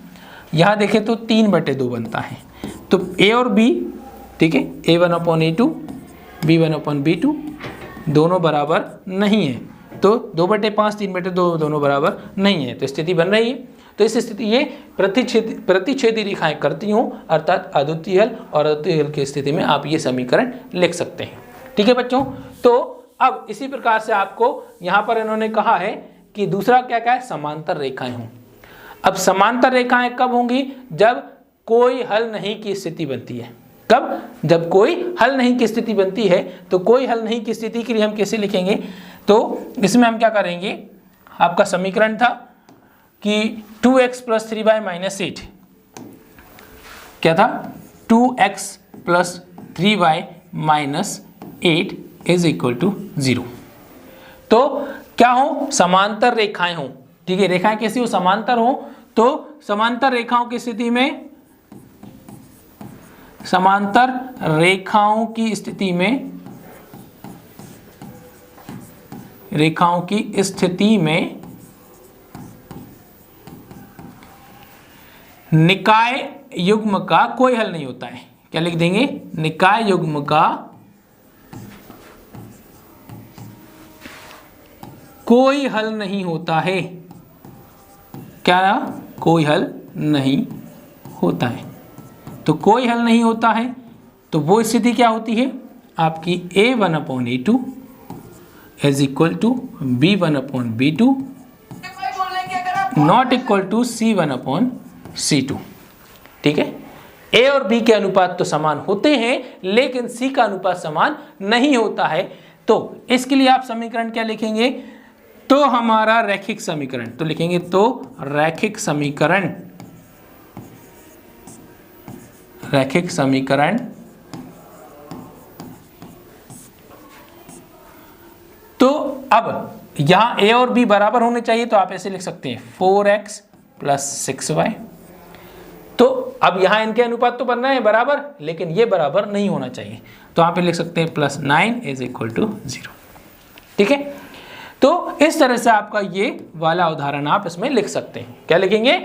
यहाँ देखें तो 3/2 बनता है। तो A और B, ठीक है, A1/A2 B1/B2 दोनों बराबर नहीं है, तो 2/5 3/2 दोनों बराबर नहीं है, तो स्थिति बन रही है। तो इस स्थिति ये प्रतिच्छेदी रेखाएं करती हों, अर्थात अद्वितीय हल और अद्वितीय हल की स्थिति में आप ये समीकरण लिख सकते हैं, ठीक है बच्चों। तो अब इसी प्रकार से आपको यहाँ पर इन्होंने कहा है कि दूसरा क्या क्या है, समांतर रेखाएं हों। अब समांतर रेखाएं कब होंगी, जब कोई हल नहीं की स्थिति बनती है। कब, जब कोई हल नहीं की स्थिति बनती है। तो कोई हल नहीं की स्थिति के लिए हम कैसे लिखेंगे, तो इसमें हम क्या करेंगे, आपका समीकरण था कि 2x + 3y - 8, क्या था 2x plus 3y minus 8 is equal to 0। तो क्या हो, समांतर रेखाएं हो, ठीक है, रेखाएं कैसी हो, समांतर हो। तो समांतर रेखाओं की स्थिति में, समांतर रेखाओं की स्थिति में, रेखाओं की स्थिति में निकाय युग्म का कोई हल नहीं होता है। क्या लिख देंगे, निकाय युग्म का कोई हल नहीं होता है। क्या, कोई हल नहीं होता है। तो कोई हल नहीं होता है तो वो स्थिति क्या होती है आपकी, a1/a2 is equal to b1/b2 not equal to c1/c2। ठीक है, a और b के अनुपात तो समान होते हैं लेकिन c का अनुपात समान नहीं होता है। तो इसके लिए आप समीकरण क्या लिखेंगे, तो हमारा रैखिक समीकरण, तो लिखेंगे तो रैखिक समीकरण, रैखिक समीकरण तो अब यहां a और b बराबर होने चाहिए, तो आप ऐसे लिख सकते हैं 4x प्लस 6y। तो अब यहां इनके अनुपात तो बनना है बराबर, लेकिन ये बराबर नहीं होना चाहिए, तो आप लिख सकते हैं प्लस 9 इज इक्वल टू 0। ठीक है, तो इस तरह से आपका ये वाला उदाहरण आप इसमें लिख सकते हैं। क्या लिखेंगे,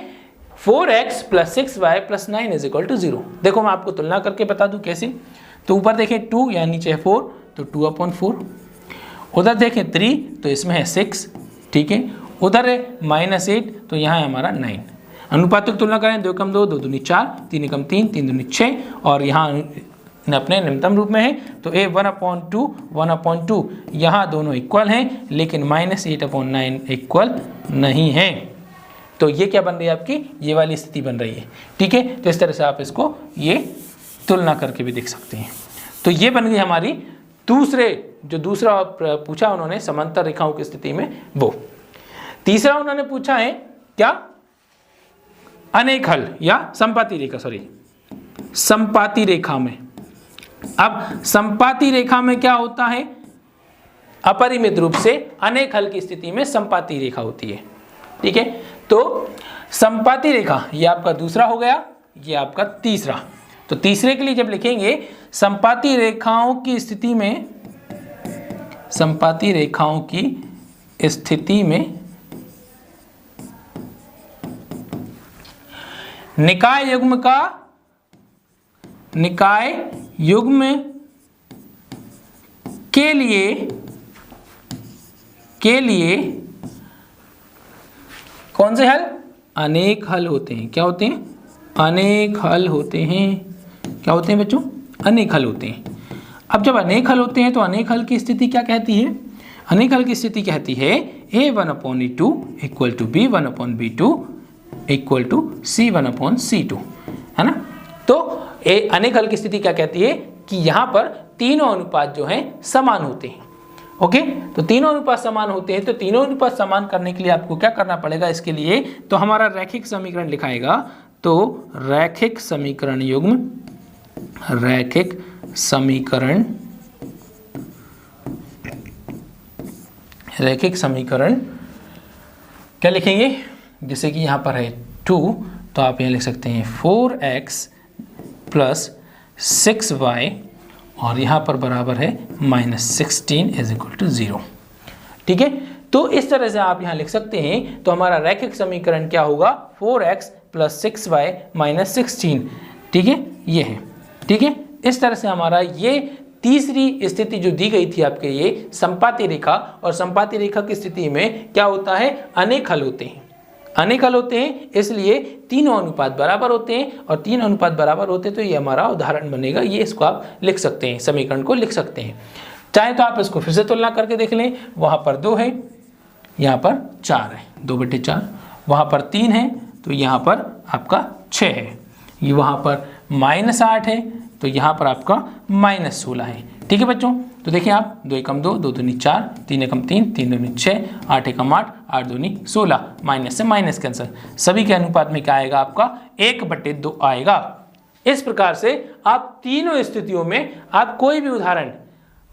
4x plus 6y plus 9 is equal to 0। देखो मैं आपको तुलना करके बता दूं कैसे। तो ऊपर देखें 2 या नीचे है 4, तो 2/4, उधर देखें 3 तो इसमें है 6, ठीक है, उधर है -8 तो यहाँ है हमारा 9। अनुपातों की तुलना करें, 2 कम 2, 2 दूनी 4, 3 कम 3, 3 दूनी 6, और यहाँ अपने निम्नतम रूप में है तो a 1/2 1/2 यहाँ दोनों इक्वल हैं, लेकिन -8/9 इक्वल नहीं है। तो ये क्या बन रही है आपकी, ये वाली स्थिति बन रही है। ठीक है, तो इस तरह से आप इसको ये तुलना करके भी देख सकते हैं। तो ये बन गई हमारी दूसरा पूछा उन्होंने समांतर रेखाओं की स्थिति में वो। तीसरा उन्होंने पूछा है क्या, अनेक हल या संपाती रेखा, संपाती रेखा में। अब संपाती रेखा में क्या होता है, अपरिमित रूप से अनेक हल की स्थिति में संपाती रेखा होती है। ठीक है, तो संपाती रेखा ये आपका दूसरा हो गया, ये आपका तीसरा। तो तीसरे के लिए जब लिखेंगे संपाती रेखाओं की स्थिति में, संपाती रेखाओं की स्थिति में निकाय युग्म का, निकाय युग्म के लिए कौन से हल, अनेक हल होते हैं। क्या होते हैं, अनेक हल होते हैं। क्या होते हैं बच्चों, अनेक हल होते हैं। अब जब अनेक हल होते हैं तो अनेक हल की स्थिति क्या कहती है, अनेक हल की स्थिति कहती है a1/a2 equal to b1/b2 equal to c1/c2, है ना। तो अनेक हल की स्थिति क्या कहती है कि यहाँ पर तीनों अनुपात जो हैं समान होते हैं। ओके, तो तीनों अनुपात समान होते हैं, तो तीनों अनुपात समान करने के लिए आपको क्या करना पड़ेगा, इसके लिए तो हमारा रैखिक समीकरण लिखाएगा, तो रैखिक समीकरण युग्म, रैखिक समीकरण, रैखिक समीकरण क्या लिखेंगे, जैसे कि यहाँ पर है 2 तो आप यहाँ लिख सकते हैं 4x प्लस 6y और यहाँ पर बराबर है -16 इज इक्वल टू 0। ठीक है, तो इस तरह से आप यहाँ लिख सकते हैं। तो हमारा रैखिक समीकरण क्या होगा, 4x प्लस 6y माइनस 16। ठीक है, ये है। ठीक है, इस तरह से हमारा ये तीसरी स्थिति जो दी गई थी आपके, ये संपाती रेखा, और संपाती रेखा की स्थिति में क्या होता है, अनेक हल होते हैं। अनेक हल होते हैं इसलिए तीनों अनुपात बराबर होते हैं, और तीन अनुपात बराबर होते हैं तो ये हमारा उदाहरण बनेगा। ये इसको आप लिख सकते हैं, समीकरण को लिख सकते हैं। चाहे तो आप इसको फिर से तुलना करके देख लें, वहाँ पर 2 है, यहाँ पर 4 है, 2/4, वहाँ पर 3 है तो यहाँ पर आपका 6 है, ये वहाँ पर -8 है तो यहाँ पर आपका -16 है। ठीक है बच्चों, तो देखिए आप 2 एकम 2, 2 दूनी 4, 3 एकम 3, 3 दूनी 6, 8 एकम 8, 8 दूनी 16, माइनस से माइनस कैंसिल। सभी के अनुपात में क्या आएगा आपका, 1/2 आएगा। इस प्रकार से आप तीनों स्थितियों में आप कोई भी उदाहरण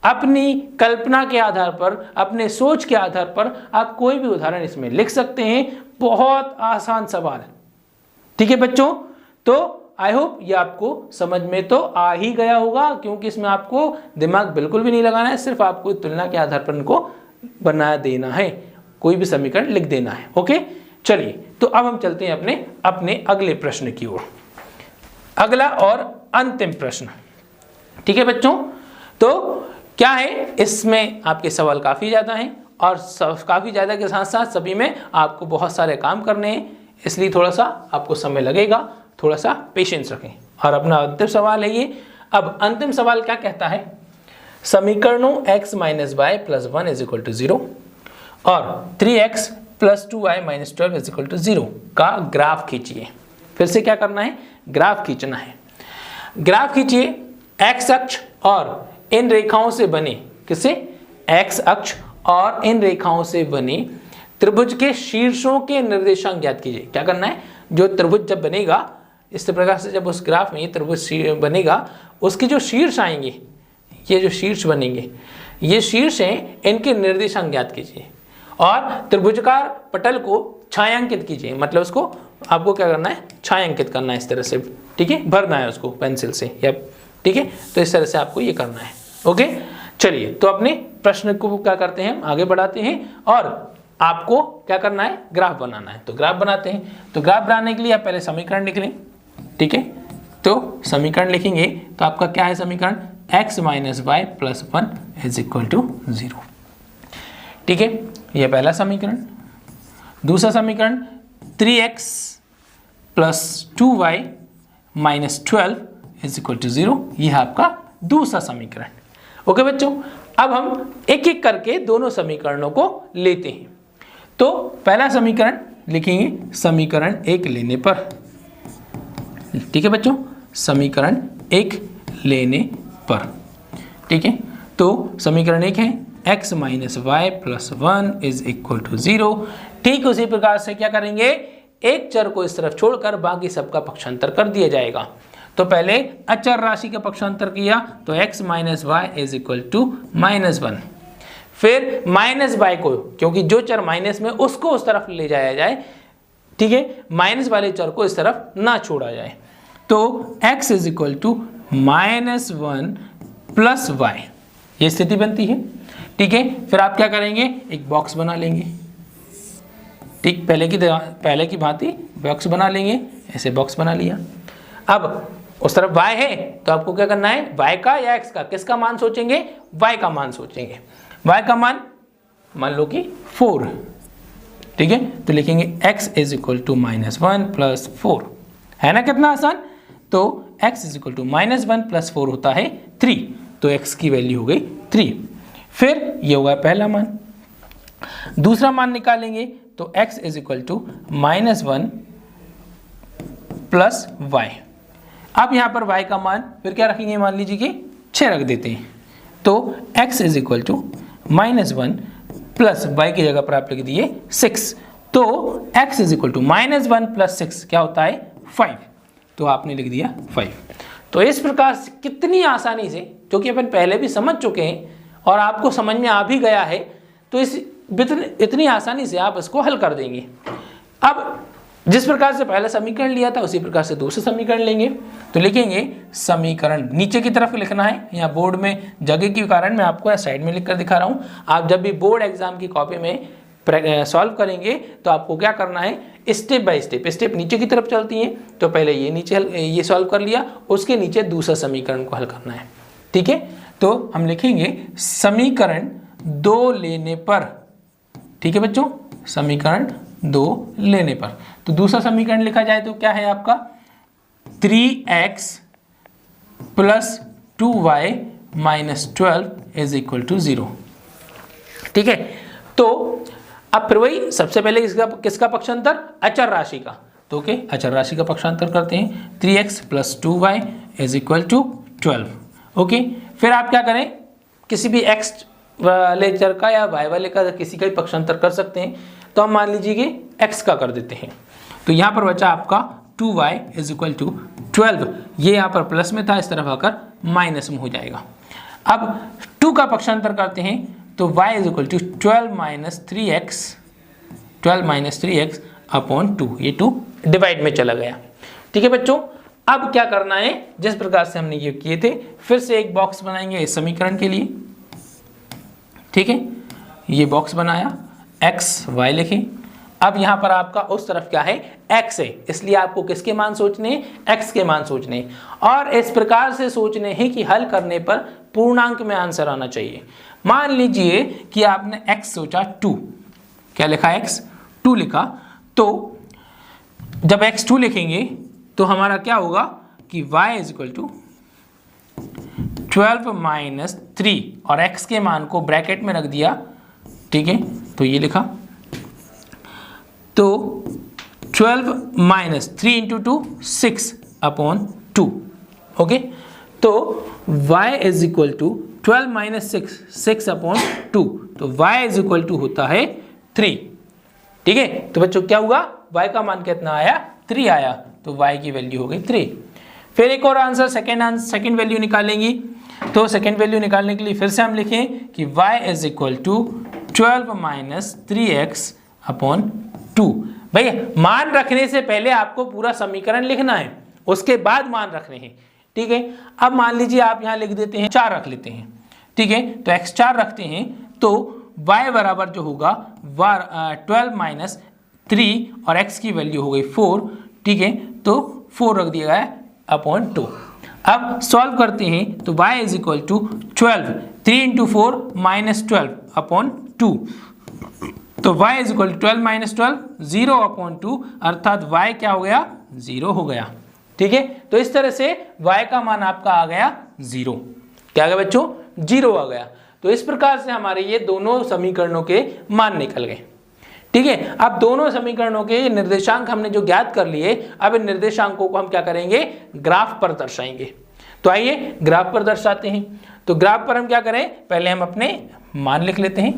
अपनी कल्पना के आधार पर, अपने सोच के आधार पर आप कोई भी उदाहरण इसमें लिख सकते हैं। बहुत आसान सवाल, ठीक है बच्चों। तो आई होप ये आपको समझ में तो आ ही गया होगा, क्योंकि इसमें आपको दिमाग बिल्कुल भी नहीं लगाना है, सिर्फ आपको तुलना के आधार पर इनको बना देना है, कोई भी समीकरण लिख देना है। ओके, चलिए तो अब हम चलते हैं अपने अगले प्रश्न की ओर, अगला और अंतिम प्रश्न। ठीक है बच्चों, तो क्या है, इसमें आपके सवाल काफ़ी ज़्यादा हैं और काफ़ी ज़्यादा के साथ साथ सभी में आपको बहुत सारे काम करने हैं, इसलिए थोड़ा सा आपको समय लगेगा, थोड़ा सा पेशेंस रखें। और अपना अंतिम सवाल है ये। अब अंतिम सवाल क्या कहता है, समीकरणों x - y + 1 = 0 और 3x + 2y - 12 = 0 का ग्राफ खींचिए। फिर से क्या करना है, ग्राफ खींचना है। ग्राफ खींचिए x अक्ष और इन रेखाओं से बने, किससे, x अक्ष और इन रेखाओं से बने त्रिभुज के शीर्षों के निर्देशांक ज्ञात कीजिए। क्या करना है, जो त्रिभुज जब बनेगा इस प्रकार से, जब उस ग्राफ में ये त्रिभुज बनेगा, उसके जो शीर्ष आएंगे, ये जो शीर्ष बनेंगे, ये शीर्ष हैं, इनके निर्देशांक ज्ञात कीजिए और त्रिभुजाकार पटल को छायांकित कीजिए। मतलब उसको आपको क्या करना है, छायांकित करना है इस तरह से, ठीक है, भरना है उसको पेंसिल से, या ठीक है, तो इस तरह से आपको ये करना है। ओके, चलिए तो अपने प्रश्न को क्या करते हैं, आगे बढ़ाते हैं और आपको क्या करना है, ग्राफ बनाना है। तो ग्राफ बनाते हैं। तो ग्राफ बनाने के लिए आप पहले समीकरण लिख लें, ठीक है। तो समीकरण लिखेंगे तो आपका क्या है समीकरण, x - y + 1 = 0, ठीक है, यह पहला समीकरण। दूसरा समीकरण 3x + 2y - 12 = 0, यह आपका दूसरा समीकरण। ओके बच्चों, अब हम एक एक करके दोनों समीकरणों को लेते हैं। तो पहला समीकरण लिखेंगे समीकरण 1 लेने पर, ठीक है बच्चों, समीकरण 1 लेने पर, ठीक है। तो समीकरण 1 है x - y + 1 = 0। ठीक उसी प्रकार से क्या करेंगे, एक चर को इस तरफ छोड़कर बाकी सबका पक्षांतर कर दिया जाएगा। तो पहले अचर राशि का पक्षांतर किया तो x - y = -1, फिर -y को, क्योंकि जो चर माइनस में उसको उस तरफ ले जाया जाए, ठीक है, माइनस वाले चर को इस तरफ ना छोड़ा जाए। तो x = -1 + y, ये स्थिति बनती है, ठीक है। फिर आप क्या करेंगे, एक बॉक्स बना लेंगे, ठीक, पहले की भांति बॉक्स बना लेंगे, ऐसे बॉक्स बना लिया। अब उस तरफ y है तो आपको क्या करना है, y का या x का, किसका मान सोचेंगे, y का मान सोचेंगे। y का मान मान लो कि 4, ठीक है, तो लिखेंगे x = -1 + 4, है ना, कितना आसान। तो x = -1 + 4 होता है 3, तो x की वैल्यू हो गई 3। फिर ये होगा पहला मान। दूसरा मान निकालेंगे तो x = -1 + y। अब यहाँ पर y का मान फिर क्या रखेंगे, मान लीजिए कि 6 रख देते हैं। तो x = -1 प्लस y की जगह पर आप लिख दिए 6, तो x = -1 + 6 क्या होता है, 5, तो आपने लिख दिया 5। तो इस प्रकार से कितनी आसानी से, जो कि अपन पहले भी समझ चुके हैं और आपको समझ में आ भी गया है, तो इतनी आसानी से आप इसको हल कर देंगे। अब जिस प्रकार से पहला समीकरण लिया था उसी प्रकार से दूसरा समीकरण लेंगे। तो लिखेंगे समीकरण, नीचे की तरफ लिखना है, यहाँ बोर्ड में जगह के कारण मैं आपको साइड में लिख कर दिखा रहा हूँ। आप जब भी बोर्ड एग्जाम की कॉपी में सॉल्व करेंगे तो आपको क्या करना है, स्टेप बाय स्टेप नीचे की तरफ चलती हैं। तो पहले ये सॉल्व कर लिया, उसके नीचे दूसरा समीकरण को हल करना है, ठीक है। तो हम लिखेंगे समीकरण 2 लेने पर, ठीक है बच्चों, समीकरण 2 लेने पर। तो दूसरा समीकरण लिखा जाए तो क्या है आपका, 3x + 2y - 12 = 0, ठीक है। तो अब फिर वही सबसे पहले किसका पक्षांतर, अचर राशि का। तो ओके, अचर राशि का पक्षांतर करते हैं, 3x + 2y = 12। ओके, फिर आप क्या करें, किसी भी x वाले चर का या y वाले का किसी का भी पक्षांतर कर सकते हैं। तो हम मान लीजिए कि x का कर देते हैं। तो यहाँ पर बचा आपका 2y = 12, ये यहाँ पर प्लस में था, इस तरफ आकर माइनस में हो जाएगा। अब 2 का पक्षांतर करते हैं तो y is equal to 12 minus 3x upon 2, ये 2 डिवाइड में चला गया। ठीक है बच्चों, अब क्या करना है, जिस प्रकार से हमने ये किए थे फिर से एक बॉक्स बनाएंगे इस समीकरण के लिए। ठीक है, ये बॉक्स बनाया, x y लिखें। अब यहाँ पर आपका उस तरफ क्या है, x है, इसलिए आपको किसके मान सोचने हैं, x के मान सोचने हैं। और इस प्रकार से सोचने हैं कि हल करने पर पूर्णांक में आंसर आना चाहिए। मान लीजिए कि आपने x सोचा 2, क्या लिखा x 2 लिखा, तो जब x 2 लिखेंगे तो हमारा क्या होगा कि y is equal to 12 minus 3 और x के मान को ब्रैकेट में रख दिया। ठीक है, तो ये लिखा, तो 12 माइनस 3 इंटू 2 6 अपॉन 2। ओके, तो y is equal to 12 minus 6 upon 2, तो y इज इक्वल टू होता है 3। ठीक है, तो बच्चों क्या हुआ, y का मान कितना आया, 3 आया, तो y की वैल्यू हो गई 3। फिर एक और आंसर सेकेंड वैल्यू निकालेंगी, तो सेकेंड वैल्यू निकालने के लिए फिर से हम लिखें कि y is equal to 12 minus 3x upon 2। भैया मान रखने से पहले आपको पूरा समीकरण लिखना है, उसके बाद मान रखने हैं। ठीक है, अब मान लीजिए आप यहाँ लिख देते हैं 4 रख लेते हैं। ठीक है, तो x 4 रखते हैं तो y बराबर जो होगा 12 माइनस 3 और x की वैल्यू हो गई 4। ठीक है, तो 4 रख दिया गया अपॉन 2। अब सॉल्व करते हैं तो y is equal to 12, 3 into 4 minus 12 upon 2, तो y is equal to 12 minus 12 0 upon 2, अर्थात y क्या हो गया, 0 हो गया। ठीक है, तो इस तरह से y का मान आपका आ गया 0। क्या आ गया बच्चों, 0 आ गया। तो इस प्रकार से हमारे ये दोनों समीकरणों के मान निकल गए। ठीक है, अब दोनों समीकरणों के निर्देशांक हमने जो ज्ञात कर लिए, अब इन निर्देशांकों को हम क्या करेंगे, ग्राफ पर दर्शाएंगे। तो आइए ग्राफ पर दर्शाते हैं। तो ग्राफ पर हम क्या करें, पहले हम अपने मान लिख लेते हैं,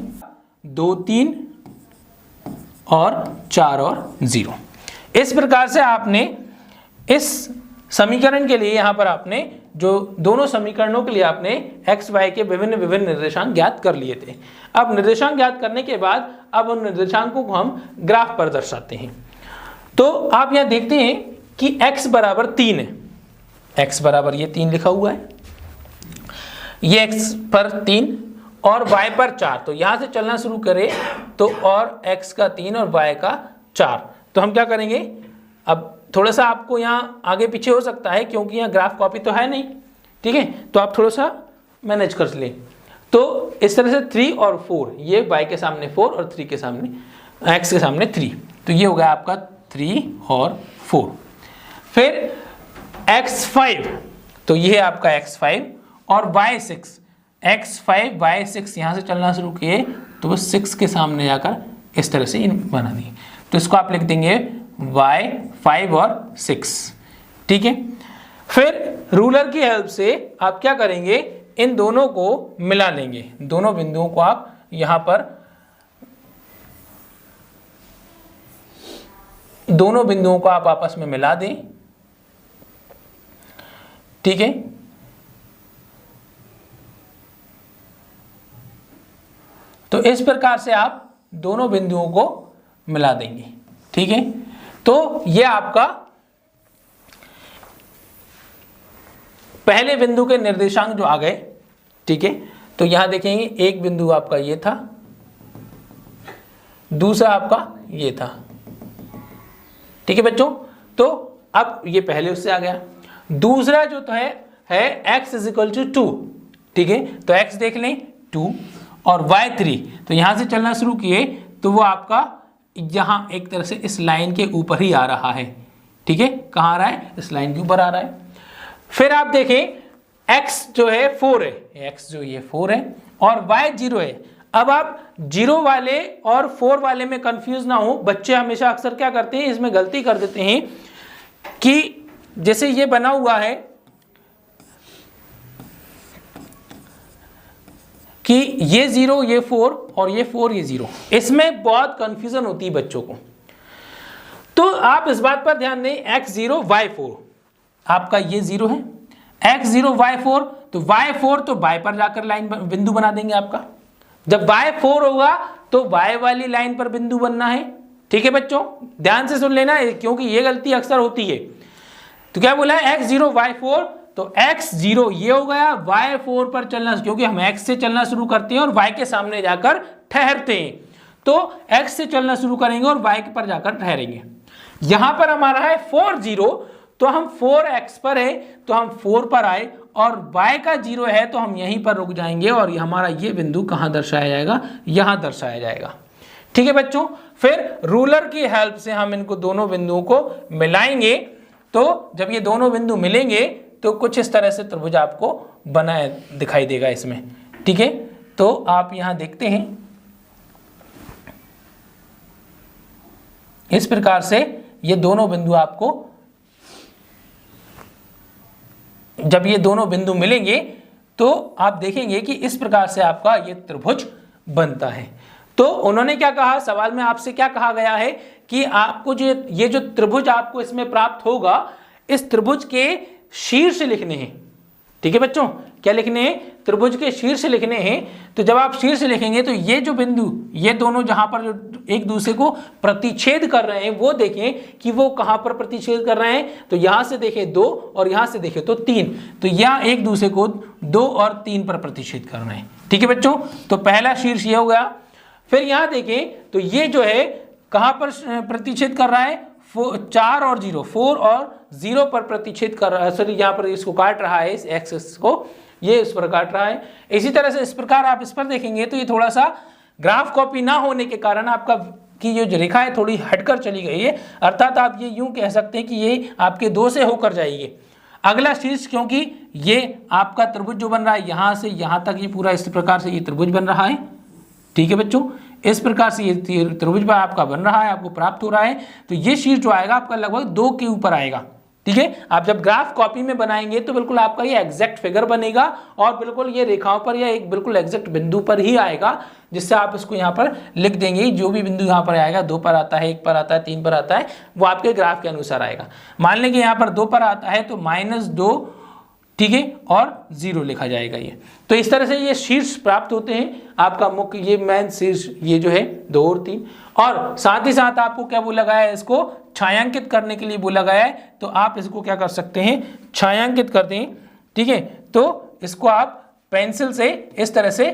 2 3 और 4 और 0। इस प्रकार से आपने इस समीकरण के लिए यहाँ पर आपने जो दोनों समीकरणों के लिए आपने x y के विभिन्न विभिन्न निर्देशांक ज्ञात कर लिए थे। अब निर्देशांक ज्ञात करने के बाद अब उन निर्देशांकों को हम ग्राफ पर दर्शाते हैं। तो आप यहाँ देखते हैं कि x बराबर 3 है, x बराबर ये 3 लिखा हुआ है, ये x पर 3 और y पर 4। तो यहाँ से चलना शुरू करें तो और x का 3 और y का 4। तो हम क्या करेंगे, अब थोड़ा सा आपको यहाँ आगे पीछे हो सकता है क्योंकि यहाँ ग्राफ कॉपी तो है नहीं। ठीक है, तो आप थोड़ा सा मैनेज कर लें। तो इस तरह से 3 और 4, ये y के सामने 4 और 3 के सामने x के सामने 3, तो ये हो गया आपका 3 और 4। फिर x5, तो ये है आपका x5 और y6, x5 y6 यहाँ से चलना शुरू किए तो वो 6 के सामने जाकर इस तरह से बना दिए। तो इसको आप लिख देंगे y5 और 6। ठीक है, फिर रूलर की हेल्प से आप क्या करेंगे, इन दोनों को मिला लेंगे। दोनों बिंदुओं को आप यहां पर, दोनों बिंदुओं को आप आपस में मिला दें। ठीक है, तो इस प्रकार से आप दोनों बिंदुओं को मिला देंगे। ठीक है, तो ये आपका पहले बिंदु के निर्देशांक जो आ गए। ठीक है, तो यहां देखेंगे एक बिंदु आपका ये था, दूसरा आपका ये था। ठीक है बच्चों, तो अब ये पहले उससे आ गया। दूसरा जो तो है x इज इक्वल टू 2। ठीक है, तो x देख लें 2 और y 3, तो यहां से चलना शुरू किए तो वो आपका यहां एक तरह से इस लाइन के ऊपर ही आ रहा है। ठीक है, कहां आ रहा है, इस लाइन के ऊपर आ रहा है। फिर आप देखें x जो है 4 है, x जो ये 4 है और y 0 है। अब आप 0 वाले और 4 वाले में कंफ्यूज ना हो, बच्चे हमेशा अक्सर क्या करते हैं, इसमें गलती कर देते हैं कि जैसे ये बना हुआ है कि ये 0 ये 4 और ये 4 ये 0, इसमें बहुत कंफ्यूजन होती है बच्चों को। तो आप इस बात पर ध्यान दें, x 0 y 4, आपका ये 0 है, x0 y4, तो y4 तो y पर जाकर लाइन बिंदु बना देंगे आपका। जब y4 होगा तो y वाली लाइन पर बिंदु बनना है। ठीक है बच्चों, ध्यान से सुन लेना क्योंकि ये गलती अक्सर होती है। तो क्या बोला है, x0 y4, तो x0 ये हो गया, y4 पर चलना, क्योंकि हम x से चलना शुरू करते हैं और y के सामने जाकर ठहरते हैं, तो x से चलना शुरू करेंगे और y पर जाकर ठहरेंगे। यहां पर हमारा है 40, तो हम 4x पर है तो हम 4 पर आए, और y का 0 है तो हम यहीं पर रुक जाएंगे, और हमारा ये बिंदु कहां दर्शाया जाएगा, यहां दर्शाया जाएगा। ठीक है बच्चों, फिर रूलर की हेल्प से हम इनको दोनों बिंदुओं को मिलाएंगे, तो जब ये दोनों बिंदु मिलेंगे तो कुछ इस तरह से त्रिभुज आपको बना दिखाई देगा इसमें। ठीक है, तो आप यहां देखते हैं इस प्रकार से ये दोनों बिंदु आपको, जब ये दोनों बिंदु मिलेंगे तो आप देखेंगे कि इस प्रकार से आपका ये त्रिभुज बनता है। तो उन्होंने क्या कहा, सवाल में आपसे क्या कहा गया है कि आपको जो ये जो त्रिभुज आपको इसमें प्राप्त होगा, इस त्रिभुज के शीर्ष लिखने हैं। ठीक है बच्चों, क्या लिखने हैं, त्रिभुज के शीर्ष लिखने हैं। तो जब आप शीर्ष लिखेंगे तो ये जो बिंदु, ये दोनों जहां पर जो एक दूसरे को प्रतिच्छेद कर रहे हैं, वो देखें कि वो कहां पर प्रतिच्छेद कर रहे हैं। तो यहां से देखें 2 और यहां से देखें तो 3, तो यहां एक दूसरे को 2 और 3 पर प्रतिच्छेद कर रहे हैं। ठीक है बच्चों, तो पहला शीर्ष ये हो गया। फिर यहां देखें तो ये जो है कहां पर प्रतिच्छेद कर रहा है, 4 और 0, 4 और 0 पर प्रतिच्छेद कर रहा है, सॉरी यहाँ पर इसको काट रहा है, इस एक्सिस को ये इस पर काट रहा है। इसी तरह से इस प्रकार आप इस पर देखेंगे तो ये थोड़ा सा ग्राफ कॉपी ना होने के कारण आपका की जो रेखा है थोड़ी हटकर चली गई है, अर्थात आप ये यूं कह सकते हैं कि ये आपके 2 से होकर जाएगी। अगला शीर्ष, क्योंकि ये आपका त्रिभुज जो बन रहा है यहां से यहां तक, ये पूरा इस प्रकार से ये त्रिभुज बन रहा है। ठीक है बच्चों, इस प्रकार से ये त्रिभुज आपका बन रहा है, आपको प्राप्त हो रहा है। तो ये शीर्ष जो आएगा आपका लगभग 2 के ऊपर आएगा। ठीक है, आप जब ग्राफ कॉपी में बनाएंगे तो बिल्कुल आपका ये एग्जैक्ट फिगर बनेगा, और बिल्कुल ये रेखाओं पर या एक बिल्कुल एग्जैक्ट बिंदु पर ही आएगा, जिससे आप इसको यहाँ पर लिख देंगे। जो भी बिंदु यहाँ पर आएगा, 2 पर आता है, 1 पर आता है, 3 पर आता है, वो आपके ग्राफ के अनुसार आएगा। मान लें कि यहाँ पर 2 पर आता है तो -2, ठीक है, और 0 लिखा जाएगा ये। तो इस तरह से ये शीर्ष प्राप्त होते हैं। आपका मुख्य ये मेन शीर्ष ये जो है 2 और 3, और साथ ही साथ आपको क्या बोला गया है, इसको छायांकित करने के लिए बोला गया है। तो आप इसको क्या कर सकते हैं, छायांकित करते हैं। ठीक है, तो इसको आप पेंसिल से इस तरह से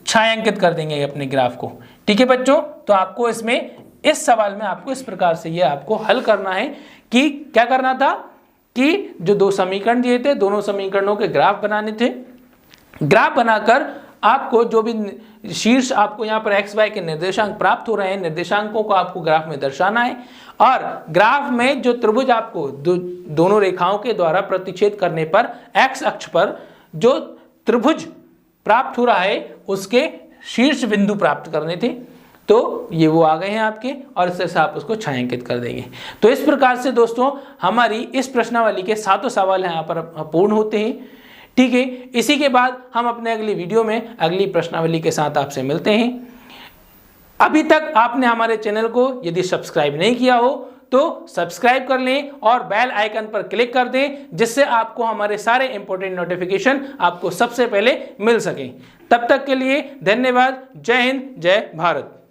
छायांकित कर देंगे अपने ग्राफ को। ठीक है बच्चों, तो आपको इसमें इस सवाल में आपको इस प्रकार से ये आपको हल करना है कि क्या करना था कि जो 2 समीकरण दिए थे, दोनों समीकरणों के ग्राफ बनाने थे। ग्राफ बनाकर आपको जो भी शीर्ष आपको यहाँ पर एक्स वाई के निर्देशांक प्राप्त हो रहे हैं, निर्देशांकों को आपको ग्राफ में दर्शाना है, और ग्राफ में जो त्रिभुज आपको दोनों रेखाओं के द्वारा प्रतिच्छेद करने पर एक्स अक्ष पर जो त्रिभुज प्राप्त हो रहा है उसके शीर्ष बिंदु प्राप्त करने थे। तो ये वो आ गए हैं आपके, और इस तरह से आप उसको छायांकित कर देंगे। तो इस प्रकार से दोस्तों हमारी इस प्रश्नावली के 7 सवाल यहाँ पर पूर्ण होते हैं। ठीक है, इसी के बाद हम अपने अगली वीडियो में अगली प्रश्नावली के साथ आपसे मिलते हैं। अभी तक आपने हमारे चैनल को यदि सब्सक्राइब नहीं किया हो तो सब्सक्राइब कर लें और बेल आइकन पर क्लिक कर दें, जिससे आपको हमारे सारे इंपॉर्टेंट नोटिफिकेशन आपको सबसे पहले मिल सकें। तब तक के लिए धन्यवाद। जय हिंद, जय भारत।